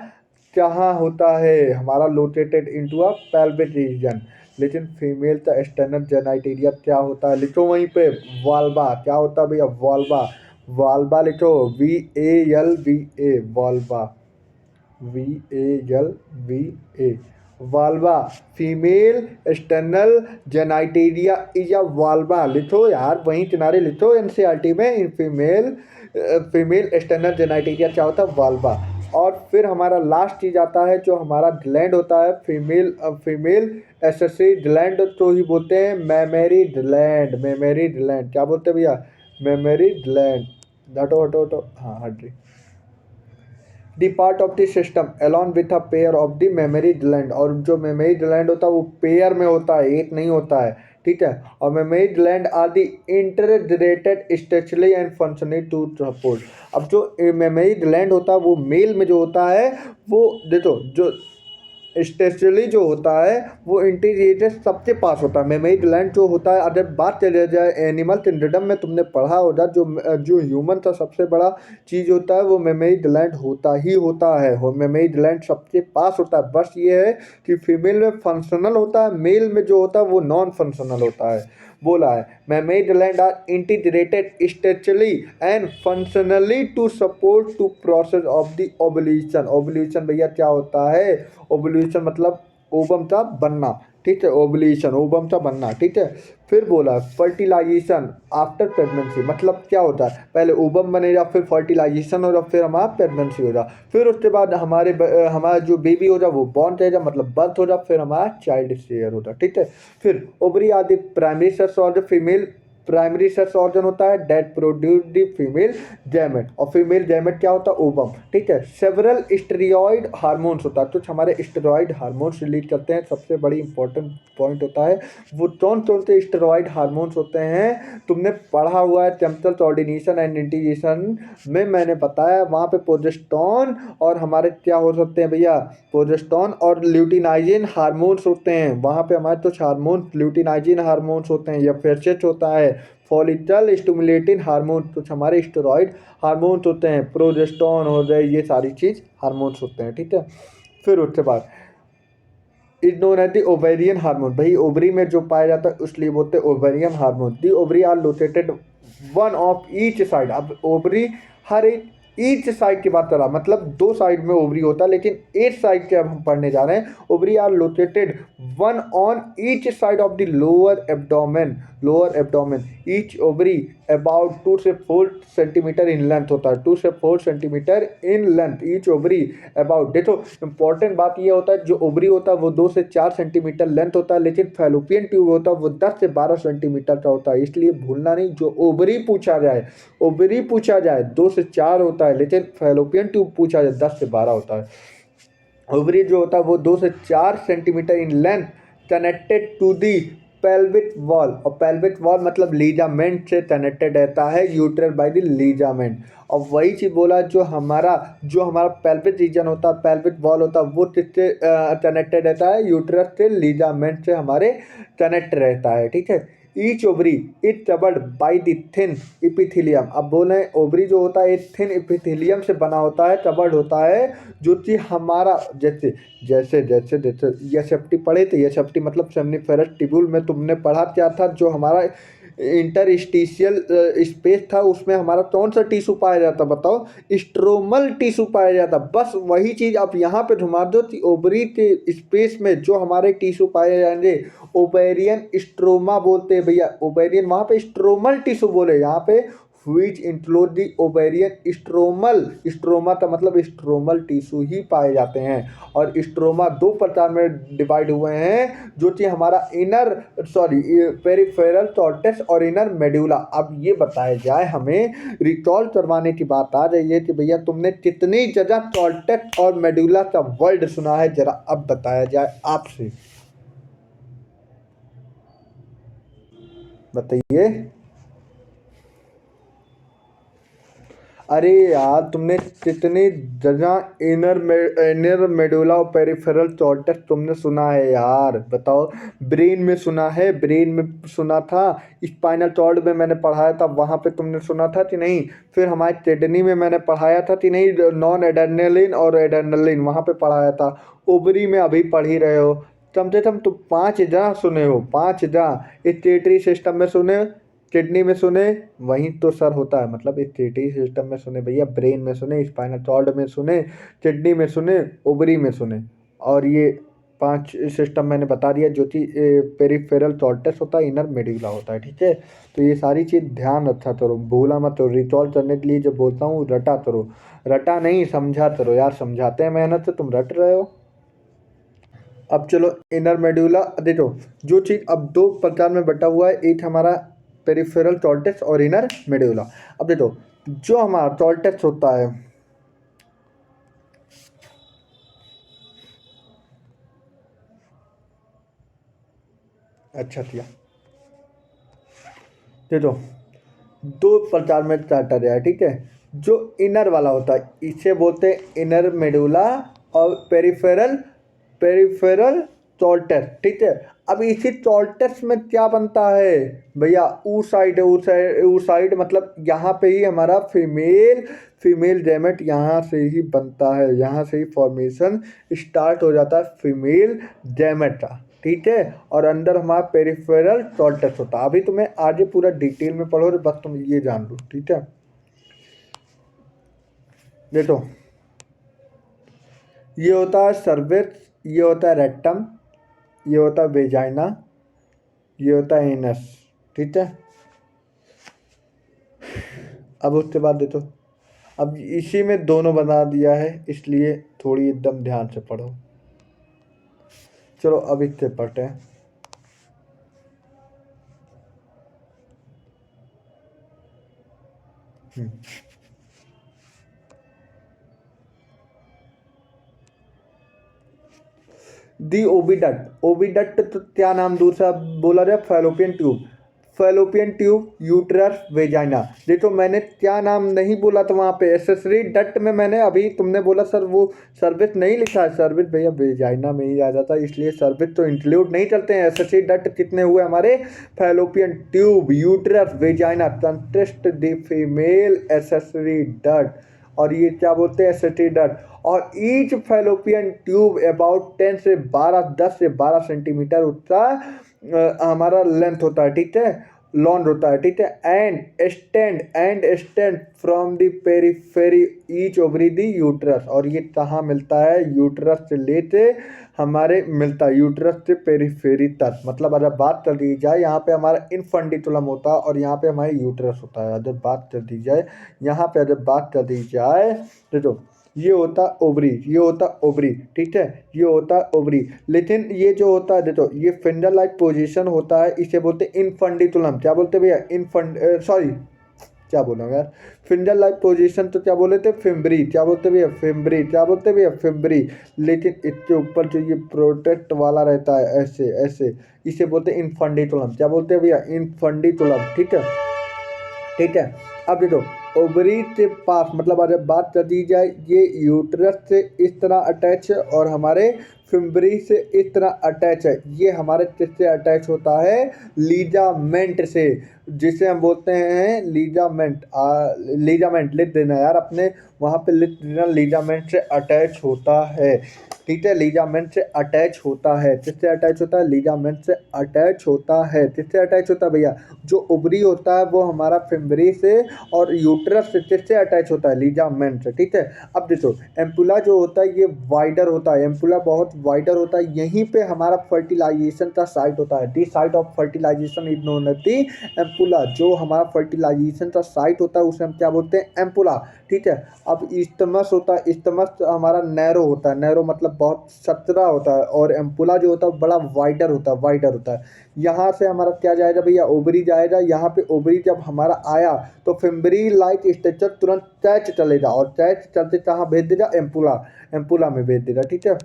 कहाँ होता है? हमारा located into a pelvic region. लेकिन फीमेल का एक्सटर्नल जेनाइटेरिया क्या होता है? लिखो वहीं पे, वाल्वा। क्या होता है भैया? वाल्वा। वाल्वा लिखो, VALVA, vulva, VALVA। Vulva, female external genitalia is a vulva. लिखो यार, वहीं किनारे लिखो एनसीईआरटी में, फीमेल एक्सटर्नल जेनाइटेरिया क्या होता है, वाल्वा। और फिर हमारा लास्ट चीज आता है जो हमारा ग्लैंड होता है, फीमेल एसेसरी ग्लैंड तो ही बोलते हैं मेमरी ग्लैंड। मेमरी ग्लैंड क्या बोलते हैं भैया, मेमरी ग्लैंड। हटो हटो हटो, हाँ हट रही। The part of the system along with a pair of the mammary gland. और जो मेमरी ग्लैंड होता है वो पेयर में होता है, एक नहीं होता है, ठीक है। और mammary gland are the integrated structurally and functionally to support. अब जो मेमरी ग्लैंड होता है वो मेल में जो होता है, वो देखो जो स्टेचुअली जो होता है वो इंटीग्रेटेड सबके पास होता है। मेमरी ग्लैंड जो होता है, अगर बात चली जाए एनिमल किंगडम में तुमने पढ़ा होगा, जो ह्यूमन का सबसे बड़ा चीज़ होता है वो मेमरी ग्लैंड होता ही होता है। वो मेमरी ग्लैंड सबके पास होता है, बस ये है कि फीमेल में फंक्शनल होता है, मेल में जो होता है वो नॉन फंक्शनल होता है। बोला है mammary gland are integrated structurally and functionally to support to process of the ovulation. Ovulation भैया क्या होता है, ओवुलेशन मतलब ओवम का बनना, ठीक है, ओवुलेशन ओवम का बनना, ठीक है। फिर बोला फर्टिलाइजेशन आफ्टर प्रेगनेंसी, मतलब क्या होता है, पहले ओवम बनेगा, फिर फर्टिलाइजेशन होगा, फिर हमारा प्रेगनेंसी होगा, फिर उसके बाद हमारा जो बेबी होगा वो बॉर्न रहेगा, मतलब बर्थ होगा, फिर हमारा चाइल्ड शेयर होगा, ठीक है। फिर ओवरी आदि प्राइमरी सेक्स और फीमेल प्राइमरी सेक्स ऑर्गन होता है that produce the female gamete. और फीमेल गैमेट क्या होता है, ओवम, ठीक है। सेवरल स्टेरॉइड हार्मोन्स होता है, कुछ हमारे स्टेरॉइड हार्मोन्स रिलीज करते हैं। सबसे बड़ी इंपॉर्टेंट पॉइंट होता है वो कौन कौन से स्टेरॉइड हार्मोन्स होते हैं, तुमने पढ़ा हुआ है केमिकल कोऑर्डिनेशन एंड इंटीग्रेशन में, मैंने बताया वहाँ पे प्रोजेस्टेरोन और हमारे क्या हो सकते हैं भैया, प्रोजेस्टेरोन और ल्यूटिनाइजिन हार्मोन्स होते हैं। वहाँ पे हमारे कुछ हार्मोन ल्यूटिनाइजिन हार्मोन्स होते हैं, या फेसेट होता है, फॉलिकल स्टिमुलेटिंग हार्मोन, कुछ हमारे स्टेरॉइड हार्मोन्स होते हैं, प्रोजेस्टेरोन हो जाए, ये सारी चीज़ हार्मोन्स होते हैं, ठीक है। फिर उसके बाद is known as the ovarian hormone, भाई ओवरी में जो पाया जाता है इसलिए बोलते हैं ovarian hormone. The ovary are located one of each side. अब ओवरी हर एक ईच साइड की बात कर रहा, मतलब दो साइड में ओवरी होता है, लेकिन एक साइड के अब हम पढ़ने जा रहे हैं। Ovary are located one on each side of the lower abdomen. Lower abdomen each ovary about 2 से 4 सेंटीमीटर इन लेंथ होता है, 2 से 4 centimetre in length each ovary about. देखो इंपॉर्टेंट बात ये होता है, जो ओवरी होता है वो 2 से 4 सेंटीमीटर लेंथ होता है, लेकिन फैलोपियन ट्यूब होता है वो 10 से 12 सेंटीमीटर का होता है। इसलिए भूलना नहीं, जो ओवरी पूछा जाए 2 से 4 होता है, लेकिन फैलोपियन ट्यूब पूछा जाए 10 से 12 होता है। ओवरी जो होता है वो 2 से 4 centimetre in length, connected to the pelvic wall. और पेल्विक वॉल मतलब लीगामेंट से कनेक्टेड रहता है, यूट्रस बाय द लीगामेंट। और वही चीज़ बोला, जो हमारा पेल्विक रीजन होता है, पेल्विक वॉल होता है, वो किससे कनेक्टेड रहता है, यूट्रस से, लीगामेंट से हमारे कनेक्ट रहता है, ठीक है। Each ovary is covered by the thin epithelium. अब बोले ओवरी जो होता है एक थिन इपिथेलियम से बना होता है, कवर्ड होता है, जो कि हमारा जैसे जैसे जैसे जैसे ये सेफ्टी पढ़े थे, ये सेफ्टी मतलब सेमनीफेरस ट्यूब्यूल में तुमने पढ़ा क्या था, जो हमारा इंटरस्टिशियल स्पेस था उसमें हमारा कौन सा टिश्यू पाया जाता, बताओ, स्ट्रोमल टिश्यू पाया जाता। बस वही चीज़ आप यहाँ पे घुमा दो कि ओवरी के स्पेस में जो हमारे टिश्यू पाए जाएंगे ओवेरियन स्ट्रोमा बोलते हैं भैया, ओवेरियन वहाँ पे स्ट्रोमल टिश्यू बोले, यहाँ पे which include the ovarian stromal. Stroma का मतलब स्ट्रोमल टिश्यू ही पाए जाते हैं। और स्ट्रोमा दो प्रकार में डिवाइड हुए हैं, जो कि हमारा पेरिफेरल कॉर्टेक्स और इनर मेडुला। अब ये बताया जाए, हमें रिकॉल करवाने की बात आ रही है कि भैया तुमने कितनी जगह कॉर्टेक्स और मेडुला का वर्ड सुना है, जरा अब बताया जाए आपसे, बताइए। अरे यार तुमने कितनी जगह इनर मेडुला और पेरिफेरल कॉर्टेक्स तुमने सुना है यार, बताओ। ब्रेन में सुना है, ब्रेन में सुना था, स्पाइनल कॉर्ड में मैंने पढ़ाया था, वहाँ पे तुमने सुना था कि नहीं, फिर हमारे किडनी में मैंने पढ़ाया था कि नहीं, नॉन एड्रेनलिन और एड्रेनलिन वहाँ पे पढ़ाया था। ओवरी में अभी पढ़ ही रहे हो, कम से कम तुम 5 जगह सुने हो, 5 जगह। स्टेटरी सिस्टम में सुने, किडनी में सुने, वहीं तो सर होता है, मतलब स्टेटरी सिस्टम में सुने भैया, ब्रेन में सुने, स्पाइनल कॉर्ड में सुने, किडनी में सुने, ओवरी में सुने, और ये 5 सिस्टम मैंने बता दिया, जो कि पेरिफेरल कॉर्टेक्स होता है, इनर मेडुला होता है, ठीक है। तो ये सारी चीज़ ध्यान रखा करो, भूला मत करो। रिकॉल करने के लिए जब बोलता हूँ रटा करो, रटा नहीं समझा करो यार, समझाते हैं मेहनत से, तुम रट रहे हो। अब चलो इनर मेडुला देखो, जो चीज़ अब दो प्रकार में बटा हुआ है, एक हमारा पेरिफेरल कॉर्टेक्स और इनर मेडुला। अब देखो जो हमारा कॉर्टेक्स होता है, अच्छा किया, देखो दो प्रकार में चार्टर है, ठीक है। जो इनर वाला होता है इसे बोलते हैं इनर मेडुला, और पेरिफेरल पेरिफेरल कॉर्टेक्स, ठीक है। अब इसी कॉर्टेक्स में क्या बनता है भैया, ऊ साइड है, ऊ साइड मतलब यहाँ पे ही हमारा फीमेल गैमेट यहाँ से ही बनता है, यहाँ से ही फॉर्मेशन स्टार्ट हो जाता है फीमेल गैमेट का, ठीक है। और अंदर हमारा पेरिफेरल कॉर्टेक्स होता है। अभी तुम्हें आगे पूरा डिटेल में पढ़ो, बस तुम ये जान लो, ठीक है। देखो ये होता है सर्विक्स, ये होता है रेक्टम, ये होता है वेजाइना, ये होता है एनस, ठीक है। अब उसके बाद देखो, अब इसी में दोनों बना दिया है, इसलिए थोड़ी एकदम ध्यान से पढ़ो। चलो अब इससे पढ़ते हैं। दी ओविडक्ट, ओविडक्ट तो क्या नाम दूसरा बोला जाए, fallopian tube, fallopian tube, uterus, vagina. देखो मैंने क्या नाम नहीं बोला था वहाँ पे, एसेसरी डक्ट में मैंने, अभी तुमने बोला सर वो सर्विस नहीं लिखा है, सर्विस भैया वेजाइना में ही आ जाता है, इसलिए सर्विस तो इंक्लूड नहीं करते हैं। एसेसरी डक्ट कितने हुए हमारे, fallopian tube, uterus, vagina, contest the female accessory duct, और ये क्या बोलते हैं, एसेसरी डक्ट। और ईच फैलोपियन ट्यूब अबाउट 10 से 12 सेंटीमीटर उसका हमारा लेंथ होता है, ठीक है, लॉन्ग होता है, ठीक है। And stand from the periphery each ovary the uterus, और ये कहाँ मिलता है, यूट्रस से लेते हमारे मिलता है यूट्रस से पेरीफेरी तक। मतलब अगर बात कर दी जाए, यहाँ पे हमारा इनफंडिकुलम होता है और यहाँ पे हमारे यूट्रस होता है। अगर बात कर दी जाए, यहाँ पे अगर बात कर दी जाए, तो ये होता ओवरी, ये होता ओवरी, ठीक है, ये होता ओवरी। लेकिन ये जो होता है देखो, ये फिंगर लाइक पोजीशन होता है, इसे बोलते हैं इनफंडिकुलम। क्या बोलते हैं भैया, सॉरी क्या बोला यार, फिंगर लाइक पोजीशन तो क्या बोले थे, फिम्बरी। क्या बोलते भैया, फिम्बरी। क्या बोलते भैया, फिम्बरी। लेकिन इसके ऊपर जो ये प्रोटेक्ट वाला रहता है, ऐसे ऐसे, इसे बोलते हैं इनफंडिकुलम। क्या बोलते हैं भैया, इनफंडिकुलम, ठीक है, ठीक है। अब देखो ओवरी के पास, मतलब अगर बात कर दी जाए, ये यूट्रस से इस तरह अटैच है और हमारे फिम्बरी से इस तरह अटैच है। ये हमारे किससे अटैच होता है, लीजामेंट से, जिसे हम बोलते हैं लीजामेंट। लीजामेंट लिख देना यार अपने वहाँ पे, लिख देना लीजामेंट से अटैच होता है, ठीक है। लीजामेंट से अटैच होता है, किससे अटैच होता है, लीजामेंट से अटैच होता है। किससे अटैच होता है भैया, जो ओवरी होता है वो हमारा फिम्बरी से और यूट्रस से किससे अटैच होता है, लीजामेंट से, ठीक है। अब देखो एम्पुला जो होता है ये वाइडर होता है, एम्पुला बहुत वाइडर होता है, यहीं पे हमारा फर्टिलाइजेशन का साइट होता है। The site of fertilisation is known as the ampulla. जो हमारा फर्टिलाइजेशन का साइट होता है उसे हम क्या बोलते हैं, एम्पुला, ठीक है। अब इस्टमस होता है, इस्टमस हमारा नैरो होता है, नैरो मतलब बहुत सतरा होता है, और एम्पुला जो होता है बड़ा वाइडर होता है, वाइडर होता है। यहाँ से हमारा क्या जाएगा भैया, ओवरी जाएगा। यहाँ पे ओवरी जब हमारा आया तो फिम्बरी लाइक स्ट्रक्चर तुरंत चैच चलेगा, और चैच चलते कहाँ भेज देगा, एम्पुला, एम्पुला में भेज देगा, ठीक है,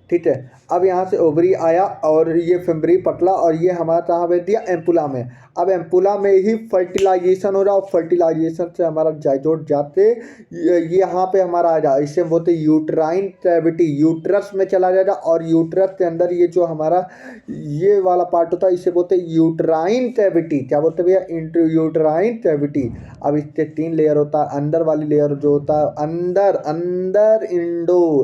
ठीक है। अब यहाँ से ओवरी आया और ये फिम्बरी पटला, और ये हमारा कहाँ भेज दिया, एम्पुला में। अब एम्पुला में ही फर्टिलाइजेशन हो रहा, और फर्टिलाइजेशन से हमारा जाइगोट जाते ये यहाँ पे हमारा आ जाए, इसे हम बोलते हैं यूट्राइन कैविटी, यूट्रस में चला जाएगा। और यूट्रस के अंदर ये जो हमारा ये वाला पार्ट होता है इसे बोलते हैं यूट्राइन कैविटी। क्या बोलते हैं भैया, इंटू यूट्राइन कैविटी। अब इसके 3 लेयर होता है, अंदर वाली लेयर जो होता है, अंदर अंदर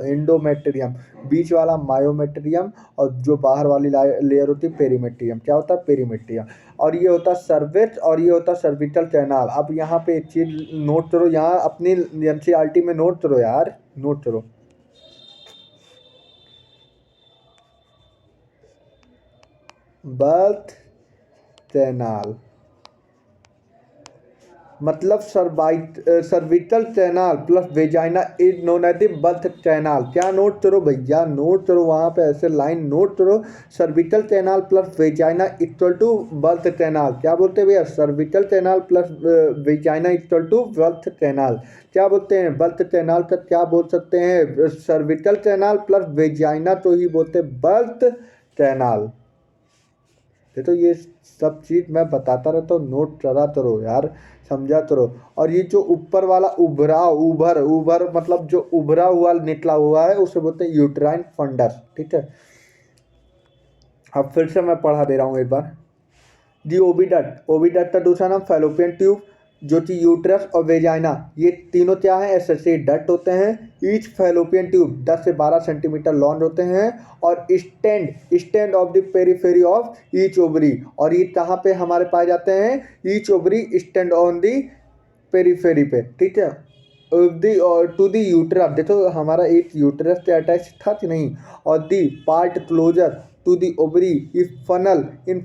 एंडोमेट्रियम, बीच वाला मायोमेट्रियम, और जो बाहर वाली लेयर होती है पेरीमेट्रियम। क्या होता है, पेरीमेट्रियम। और ये होता है सर्विक्स, और ये होता है सर्विकल कैनाल। अब यहाँ पे एक चीज नोट करो, यहाँ अपनी एनसीईआरटी में नोट करो यार, नोट करो। बर्थ कैनाल मतलब cervical canal plus vagina is known as the birth canal. क्या नोट करो भैया, नोट करो, वहाँ पे ऐसे लाइन नोट करो। Cervical canal plus vagina equal to birth canal. क्या बोलते हैं भैया, cervical canal plus vagina equal to birth canal. क्या बोलते हैं, बर्थ कैनाल का क्या बोल सकते हैं, सर्विकल कैनाल प्लस वेजाइना तो ही बोलते बर्थ कैनाल। देखो ये सब चीज़ मैं बताता रहता हूँ, नोट करा करो यार, समझा करो। और ये जो ऊपर वाला उभर उभर मतलब जो उभरा हुआ निकला हुआ है उसे बोलते हैं यूट्राइन फंडस। ठीक है, अब फिर से मैं पढ़ा दे रहा हूँ एक बार। दी ओविडक्ट, ओविडक्ट का दूसरा नाम फैलोपियन ट्यूब, जो कि यूट्रस और वेजाइना ये तीनों क्या है, एसोसिएट डक्ट होते हैं। ईच फैलोपियन ट्यूब 10 से 12 सेंटीमीटर लॉन्ग होते हैं और stand of the periphery of each ovary. और ये कहाँ पे हमारे पाए जाते हैं, each ovary stand on the periphery पे। ठीक है, टू दी यूट्रस, देखो हमारा एक यूट्रस से अटैच था कि नहीं, और the part closer to the ovary if funnel इन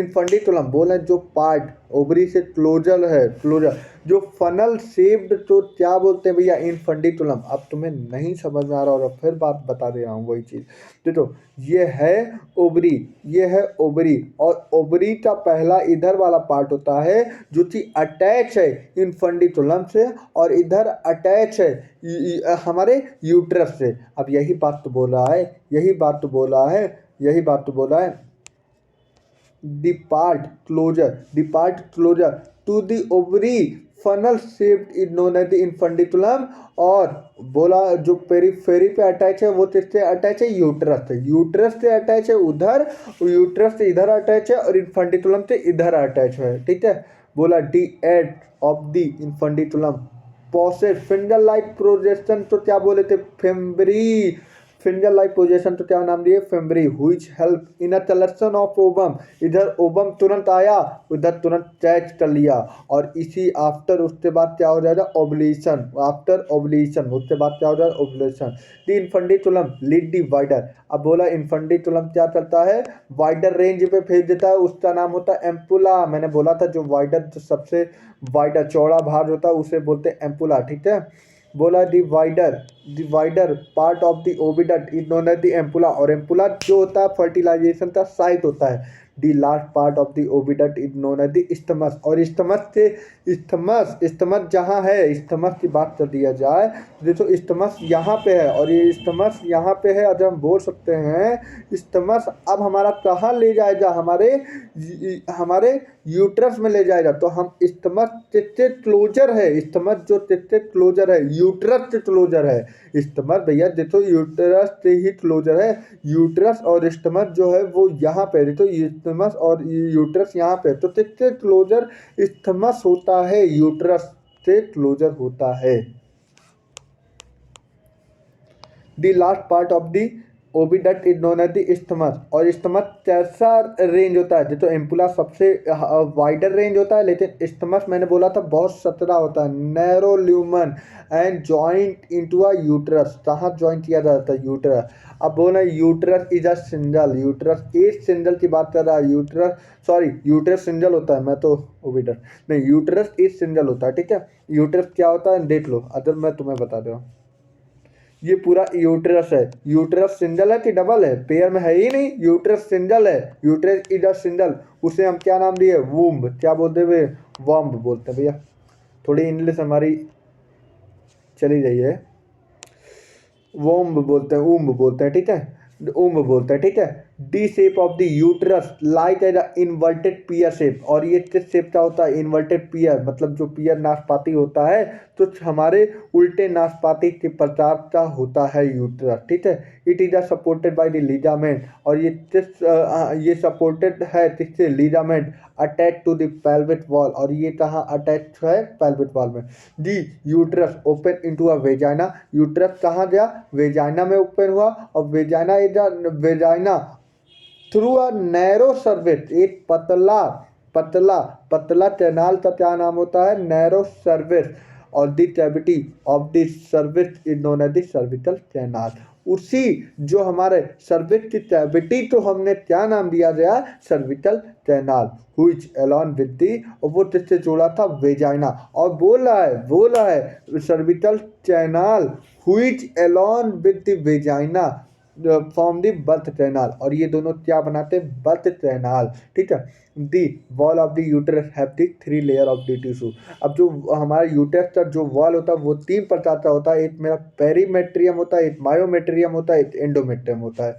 फंडिकुलम बोले, जो पार्ट ओवरी से क्लोजर है, क्लोजर जो फनल शेप्ड, तो क्या बोलते हैं भैया, इन फंडिकुलम। अब तुम्हें नहीं समझ में आ रहा और फिर बात बता दे रहा हूँ वही चीज़। देखो ये है ओवरी, ये है ओवरी, और ओवरी का पहला इधर वाला पार्ट होता है जो कि अटैच है इन फंडिकुलम से, और इधर अटैच है हमारे यूट्रस से। अब यही बात तो बोल रहा है, यही बात तो बोल रहा है, यही बात तो बोल रहा है। the part closure to the ovary funnel shaped is known as the infundibulum। और बोला जो पेरीफेरी पे अटैच है वो किससे अटैच है, यूट्रस से। यूट्रस से अटैच है उधर, यूट्रस से इधर अटैच है, और इन्फंडिकुलम से इधर अटैच है। ठीक है, बोला the edge of the infundibulum possess finger like projection, तो क्या बोले थे, फेम्ब्री, फिंगर लाइक पोजीशन तो क्या नाम दिए, fimbriae, which help in a collection of ovum. इधर ओबम तुरंत आया, उधर तुरंत कैच कर लिया, और इसी आफ्टर उसके बाद क्या हो जाएगा, ओबुलेशन, आफ्टर ओबुलेशन उसके बाद क्या हो जाएगा, ओबुलेशन। दी इन्फंडिकुलम लीड दी वाइडर। अब बोला इन्फंडिकुलम क्या करता है, वाइडर रेंज पे भेज देता है, उसका नाम होता है एम्पुला। मैंने बोला था जो वाइडर, जो सबसे वाइडर चौड़ा भाग होता है उसे बोलते हैं एम्पुला। ठीक है, बोला divider part of the oviduct is known as the ampulla. और एम्पुला जो होता है फर्टिलाइजेशन का साइट होता है। The last part of the oviduct is known as the isthmus. और इस्थमस जहाँ है, इस्थमस की बात कर दिया जाए, देखो इस्थमस यहाँ पे है और ये इस्थमस यहाँ पे है। अगर हम बोल सकते हैं इस्थमस अब हमारा कहाँ ले जाएगा, हमारे यूट्रस में ले जाएगा। तो हम इस्थमस किससे क्लोजर है, इस्थमस जो किससे क्लोजर है, यूट्रस से क्लोजर है। इस्थमस भैया देखो यूट्रस से ही क्लोजर है। यूट्रस और इस्थमस जो है वो यहाँ पे, देखो इस्थमस और यूट्रस यहाँ पे, तो किससे क्लोजर इस्थमस होता है, यूट्रस से क्लोजर होता है। The last part of the oviduct is known as the isthmus. और इस्थमस कैसा रेंज होता है, तो एम्पुला सबसे वाइडर रेंज होता है, लेकिन इस्थमस मैंने बोला था बहुत सतरा होता है, narrow lumen and joint into a uterus. कहाँ जॉइंट किया जाता है, यूट्रस। अब बोला uterus is a single, uterus एक सिंगल की बात कर रहा है, यूट्रस सिंगल होता है, मैं तो ओविडक्ट नहीं, यूट्रस एक सिंगल होता है। ठीक है, यूट्रस क्या होता है देख लो, अगर मैं तुम्हें बता दे रहा हूँ। ये पूरा यूट्रस है, यूट्रस सिंगल है कि डबल है, पेयर में है ही नहीं, यूट्रस सिंगल है, यूट्रस इज अ सिंगल। उसे हम क्या नाम दिए, वूम्ब। क्या बोलते हैं, वॉम्ब बोलते हैं भैया, थोड़ी इंग्लिश हमारी चली जाइए, वोम्ब बोलते हैं, ऊम्ब बोलते हैं। ठीक है, ऊम्ब बोलते हैं। ठीक है, the shape of the uterus like as inverted pear shape. और ये किस शेप का होता है, इन्वर्टेड पियर, मतलब जो पियर नाशपाती होता है, तो हमारे उल्टे नाशपाती के प्रकार का होता है यूट्रस। ठीक है, it is supported by the ligament. और ये सपोर्टेड है किससे, ligament attach to the pelvic wall. और ये कहाँ अटैच है, पेल्विक वॉल में। The uterus open into a vagina. Uterus कहाँ गया, वेजाइना में ओपन हुआ, और vagina through a narrow cervix, एक पतला कैनाल का क्या नाम होता है, नैरो सर्विस। और the cavity of the cervix is known as the cervical canal. उसी जो हमारे सर्विक्स की कैविटी तो हमने क्या नाम दिया गया, cervical canal, which alone with the, और वो किससे जोड़ा था, वेजाइना, और बोला है cervical canal which alone with the vagina from the birth canal, और ये दोनों क्या बनाते हैं, बर्थ कैनाल, ठीक है। The wall of the uterus have the 3 layer of the tissue. अब जो हमारा यूटरस का जो वॉल होता है वो 3 प्रकार का होता है, एक मेरा पेरीमेट्रियम होता है, एक मायोमेट्रियम होता है, एक एंडोमेट्रियम होता है।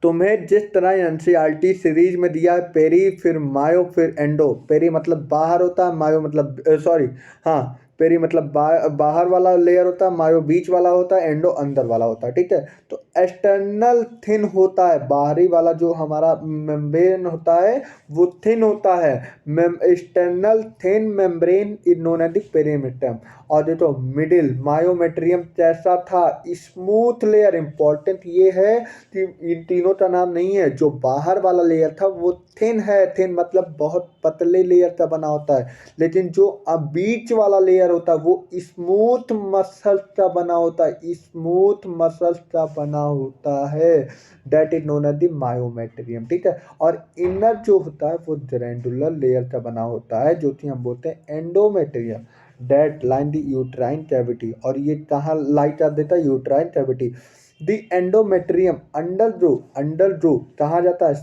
तुम्हें जिस तरह एनसीईआरटी सीरीज में दिया है पेरी, फिर मायो, फिर एंडो। पेरी मतलब बाहर होता है, मायो मतलब सॉरी, हाँ, पेरी मतलब बाहर वाला लेयर होता है, मायो बीच वाला होता है, एंडो अंदर वाला होता है, ठीक है। तो एक्सटर्नल थिन होता है, बाहरी वाला जो हमारा मेम्ब्रेन होता है वो थिन होता है, external thin membrane is known as the perimetrium. और देखो मिडिल मायोमेट्रियम कैसा था, स्मूथ लेयर। इंपॉर्टेंट ये है कि इन तीनों का नाम नहीं है, जो बाहर वाला लेयर था वो थिन है, थिन मतलब बहुत पतले लेयर का बना होता है, लेकिन जो बीच वाला लेयर होता है वो स्मूथ मसल्स का बना होता है, स्मूथ मसल्स का बना होता है, that is known as the myometrium, ठीक है। और इनर जो होता है वो ग्रैंडुलर लेयर का बना होता है, जो कि हम बोलते हैं endometrium, that line the uterine cavity. और ये कहाँ लाई कर देता है, uterine cavity. The endometrium undergo कहाँ जाता है,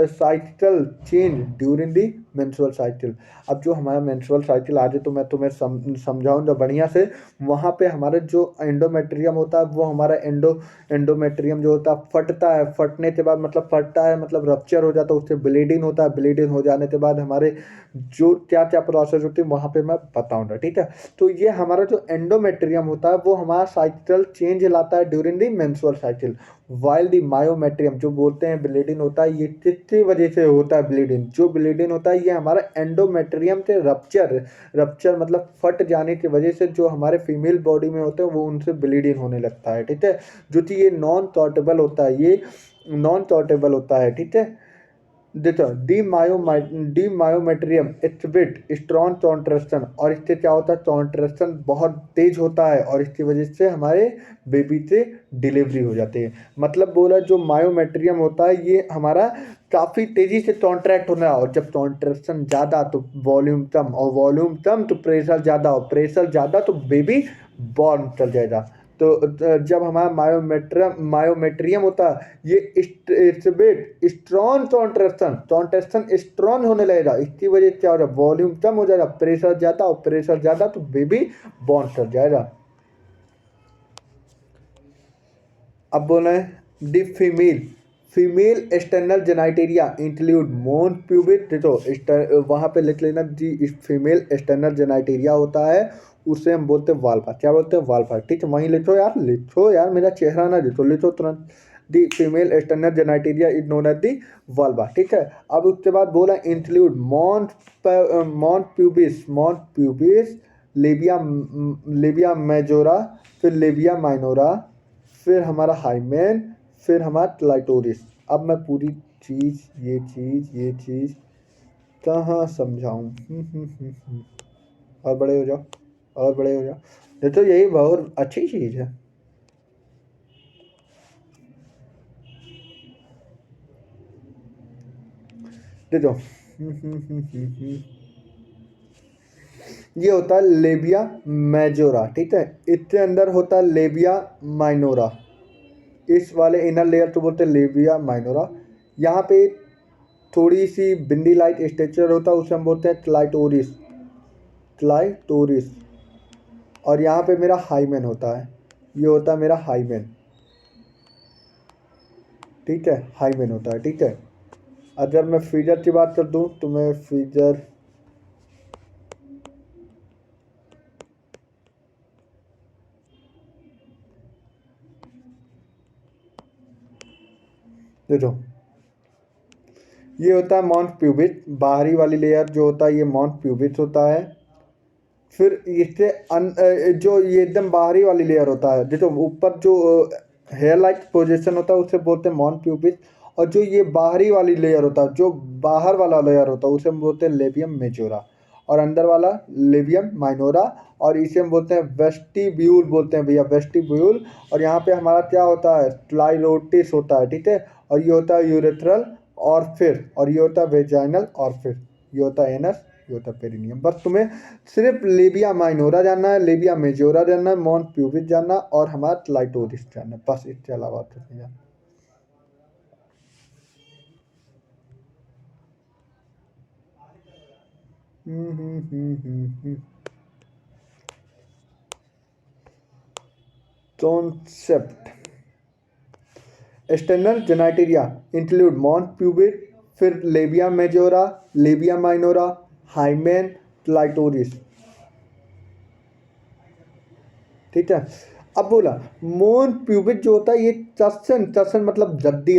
cycle change during the menstrual cycle. अब जो हमारा मेंस्ट्रुअल साइकिल आज तो मैं तुम्हें समझाऊंगा बढ़िया से। वहाँ पे हमारे जो एंडोमेट्रियम होता है वो हमारा एंडोमेट्रियम जो होता है फटता है, फटने के बाद मतलब फटता है मतलब रप्चर हो जाता है, उससे ब्लीडिंग होता है, ब्लीडिंग हो जाने के बाद हमारे जो क्या क्या प्रोसेस होती है वहाँ पे मैं बताऊंगा, ठीक है। तो ये हमारा जो एंडोमेट्रियम होता है वो हमारा साइकिल चेंज लाता है during the menstrual cycle, while the myometrium जो बोलते हैं ब्लीडिंग होता है, ये किसकी वजह से होता है ब्लीडिंग, जो ब्लीडिंग होता है ये हमारा एंडोमेट्रियम के रप्चर मतलब फट जाने की वजह से जो हमारे फीमेल बॉडी में होते हैं वो उनसे ब्लीडिंग होने लगता है, ठीक है। जो कि ये नॉन टॉर्टेबल होता है, ये नॉन टॉर्टेबल होता है, ठीक है। देखो D myometrium exhibit strong contraction, और इससे क्या होता है, कॉन्ट्रेक्शन बहुत तेज होता है, और इसकी वजह से हमारे बेबी से डिलीवरी हो जाती है। मतलब बोला जो मायोमेट्रियम होता है ये हमारा काफ़ी तेज़ी से कॉन्ट्रैक्ट होना, और जब कॉन्ट्रेक्शन ज़्यादा तो वॉल्यूम कम, और वॉल्यूम कम तो प्रेशर ज़्यादा, और प्रेशर ज़्यादा तो बेबी बॉर्न चल जाएगा। तो जब हमारा मायोमेट्रियम होता है ये स्ट्रॉन्ग कॉन्ट्रेक्शन स्ट्रॉन्ग होने लगेगा, इसकी वजह से क्या होगा, वॉल्यूम कम हो जाएगा, प्रेशर ज़्यादा, और प्रेशर ज़्यादा तो बेबी बॉर्न कर जाएगा। अब बोले द फीमेल एक्सटर्नल जेनाइटेरिया इंक्लूड मोन प्यूबिक, देखो वहाँ पे लिख लेना जी, फीमेल एक्सटर्नल जेनाइटेरिया होता है उसे हम बोलते हैं वाल्वा, क्या बोलते हैं, वाल्वा, ठीक है। वहीं लिखो यार मेरा चेहरा ना लिखो तुरंत। The female external genitalia is known as the vulva, ठीक है। अब उसके बाद बोला include mons pubis, labia majora, फिर लेबिया माइनोरा, फिर हमारा हाइमेन, फिर हमारा क्लाइटोरिस। अब मैं पूरी ये चीज़ कहाँ समझाऊँ, और बड़े हो जाओ, और बड़े हो जाओ, ये तो यही बहुत अच्छी चीज़ है। देखो ये होता है लेबिया मेजोरा, ठीक है। इसके अंदर होता है लेबिया माइनोरा, इस वाले इनर लेयर को बोलते हैं लेबिया माइनोरा। यहाँ पे थोड़ी सी बिंदी लाइट स्ट्रक्चर होता है उसे हम बोलते हैं क्लाइटोरिस। और यहाँ पे मेरा हाइमेन होता है, ये होता है मेरा हाइमेन, ठीक है, हाइमेन होता है, ठीक है। अगर मैं फ्रीजर की बात कर दूँ तो मैं फ्रीजर, देखो ये होता है मॉन्ट प्यूबिक, बाहरी वाली लेयर जो होता है ये मॉन्ट प्यूबिक होता है। फिर इससे जो ये एकदम बाहरी वाली लेयर होता है, देखो ऊपर जो हेयर लाइक पोजीशन होता है उसे बोलते हैं मॉन्ट प्यूबिक, और जो ये बाहरी वाली लेयर होता है, जो बाहर वाला लेयर होता है उसे हम बोलते हैं लेबियम मेजोरा। और अंदर वाला लेबियम माइनोरा, और इसे हम बोलते हैं वेस्टिब्यूल बोलते हैं भैया, वेस्टिब्यूल। और यहाँ पे हमारा क्या होता है, क्लाइरोटिस होता है, ठीक है। और ये होता है यूरेथ्रल, और ये होता है वेजाइनल, और फिर ये होता है एनस, ये होता है पेरिनियम। बस तुम्हें सिर्फ लेबिया माइनोरा जानना है, लेबिया मेजोरा जानना है, मॉन प्यूबिस जानना और हमारा क्लाइटोरिस जानना है, बस इसके अलावा कुछ नहीं जानना। कॉन्सेप्ट एक्सटर्नल जेनाइटेरिया इंक्लूड मॉन प्यूबिस, फिर labia majora, labia minora, hymen, clitoris, ठीक है। अब बोला मोन प्यूबिक जो होता है ये चसन मतलब जद्दी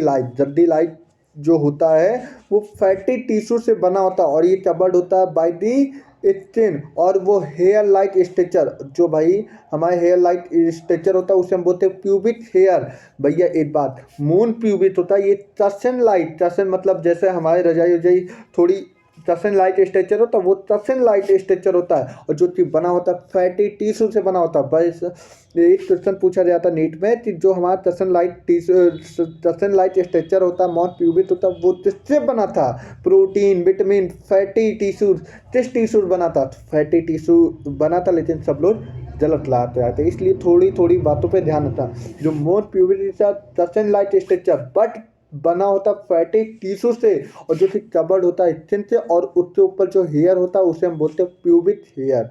लाइट जो होता है वो फैटी टिश्यू से बना होता है, और ये कवर्ड होता है बाय दी स्किन। और वो हेयर लाइक स्ट्रक्चर, जो भाई हमारे हेयर लाइक स्ट्रक्चर होता है उसे हम बोलते हैं प्यूबिक हेयर। भैया एक बात, मून प्यूबिक होता है ये चसन मतलब जैसे हमारे रजाई थोड़ी टसन लाइट स्ट्रक्चर होता है, वो टसन लाइट स्ट्रक्चर होता है, और जो चीज बना होता है फैटी टिश्यू से बना होता है। बस एक क्वेश्चन पूछा जाता है नीट में कि जो हमारा टसन लाइट स्ट्रक्चर होता है, मॉन प्यूबिक होता है, वो किससे बना था, प्रोटीन, विटामिन, फैटी टिश्यू, किस टिश्यू बना था, फैटी टिश्यू बना था। लेकिन सब लोग गलत लाते आते, इसलिए थोड़ी थोड़ी बातों पे ध्यान रखना। जो मोन प्यूबिक टसन लाइट स्ट्रक्चर बट बना होता फैटी टिश्यू से, और जो कि कवर्ड होता है स्किन से, और उसके ऊपर जो हेयर होता है उसे हम बोलते हैं प्यूबिक हेयर,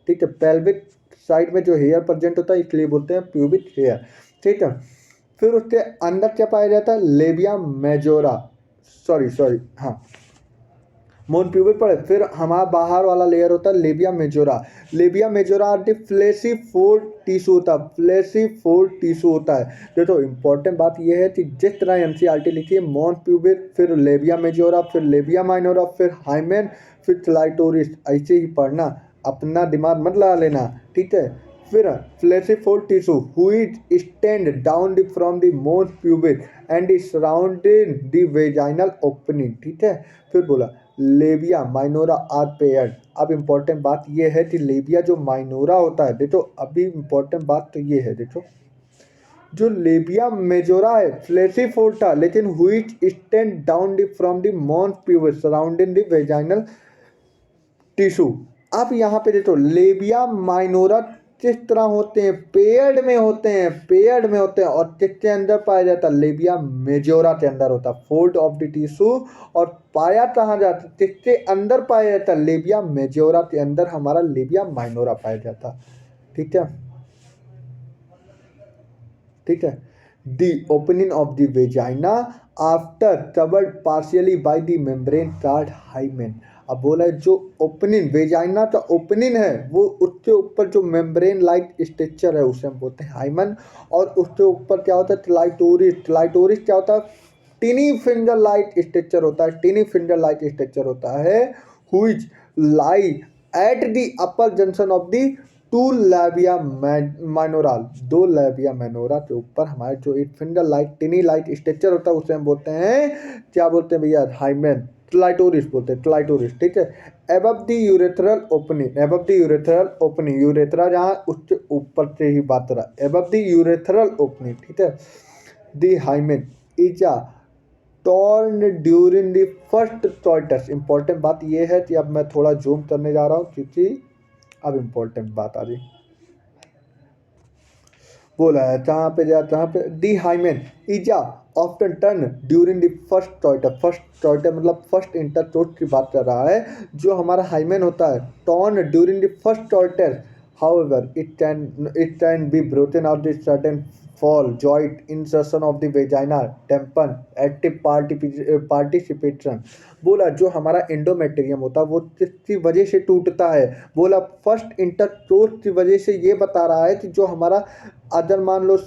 ठीक है। पेल्विक साइड में जो हेयर प्रेजेंट होता है इसलिए बोलते हैं प्यूबिक हेयर, ठीक है। फिर उसके अंदर क्या पाया जाता है, लेबिया मेजोरा, सॉरी हाँ, मोन प्यूबिक पड़े। फिर हमारा बाहर वाला लेयर होता है labia majora are the fleshy fold tissue होता है, फ्लैशी फोल्ड टिश्यू होता है। देखो इंपॉर्टेंट बात यह है कि जिस तरह एनसीईआरटी लिखी है, मोन प्यूबिक, फिर लेबिया मेजोरा, फिर लेबिया माइनोरा, फिर हाइमेन, फिर क्लाइटोरिस, ऐसे ही पढ़ना, अपना दिमाग मत लगा लेना, ठीक है। फिर fleshy fold tissue which stand down from the mons pubic and is surrounding the vaginal opening, ठीक है। फिर बोला लेबिया माइनोरा आर पेयर्ड। अब इम्पोर्टेंट बात ये है कि लेबिया जो माइनोरा होता है, देखो अभी इम्पोर्टेंट बात तो ये है, देखो जो लेबिया मेजोरा है फ्लैशी फोल्ड था, लेकिन which stand down from the mons pubis surrounding the vaginal tissue. अब यहाँ पे देखो लेबिया माइनोरा किस तरह होते हैं, पेयर्ड में होते हैं, और किसके अंदर पाया जाता है, लेबिया मेजोरा के अंदर होता है, फोल्ड ऑफ द टिश्यू। और पाया कहाँ जाता है, किसके अंदर पाया जाता है, लेबिया मेजोरा के अंदर हमारा लेबिया माइनोरा पाया जाता है, ठीक है। The opening of the vagina after covered partially by the membrane called hymen. अब बोला है जो ओपनिंग वेजाइना का ओपनिंग है, वो उसके ऊपर जो मेम्ब्रेन लाइक स्ट्रक्चर है उसे हम बोलते हैं हाइमन। और उसके ऊपर क्या होता है, क्लाइटोरिस क्या होता है, टिनी फिंगर लाइक स्ट्रक्चर होता है, which lie at the upper junction of the two labia minora, दो लैबिया माइनोरा के ऊपर हमारे जो एक finger like tiny like structure होता है उसे हम बोलते हैं, क्या बोलते हैं भैया, हाइमेन, क्लाइटोरिस बोलते हैं, क्लाइटोरिस, ठीक है। Above the urethral opening, urethra जहाँ उसके ऊपर से ही बात रहा, एबव द यूरेथ्रल ओपनिंग, ठीक है। The hymen is a torn during the first coitus. Important बात यह है कि अब मैं थोड़ा जूम करने जा रहा हूँ क्योंकि अब इम्पोर्टेंट बात आ रही, बोला है जहाँ पे the hymen is often torn during the first टॉइटर मतलब फर्स्ट इंटरकोर्स की बात कर रहा है। जो हमारा हाइमेन होता है टर्न ड्यूरिंग द फर्स्ट टॉइटर, however it can be broken out the sudden fall, joint, insertion of the vagina, tampon, active participation। बोला जो हमारा एंडोमेट्रियम होता है वो किसकी वजह से टूटता है, बोला फर्स्ट इंटरकोर्स की वजह से। ये बता रहा है कि जो हमारा अगर मान लो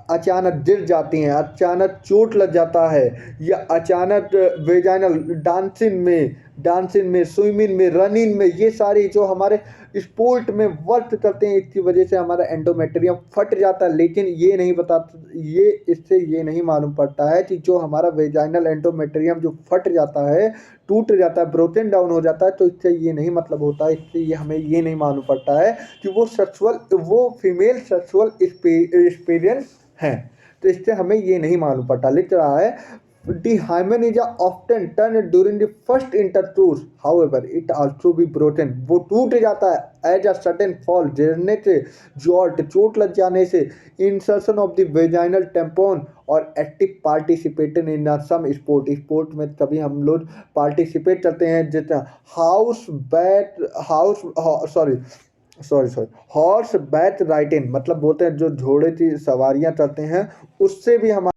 अचानक गिर जाती हैं, अचानक चोट लग जाता है, या अचानक वेजाइनल डांसिंग में डांसिंग में, स्विमिंग में, रनिंग में, ये सारी जो हमारे स्पोर्ट में वर्क करते हैं, इसकी वजह से हमारा एंडोमेट्रियम फट जाता है। लेकिन ये इससे ये नहीं मालूम पड़ता है कि जो हमारा वेजाइनल एंडोमेट्रियम जो फट जाता है, टूट जाता है, ब्रोकन डाउन हो जाता है, तो इससे ये नहीं मतलब होता है, इससे ये हमें ये नहीं मालूम पड़ता है कि वो फीमेल सेक्सुअल एक्सपीरियंस है। तो इससे हमें ये नहीं मालूम पड़ता। लिख रहा है the hymen is often turned during the first intercourse, however it also be broken, वो टूट जाता है एज अ सडन फॉल, गिरने से, चोट लग जाने से, insertion of the vaginal tampon और active participation in some sport में तभी हम लोग पार्टिसिपेट करते हैं, जैसे हॉर्स बैक राइडिंग, मतलब बोलते हैं जो घोड़े की सवारियां करते हैं, उससे भी हमारे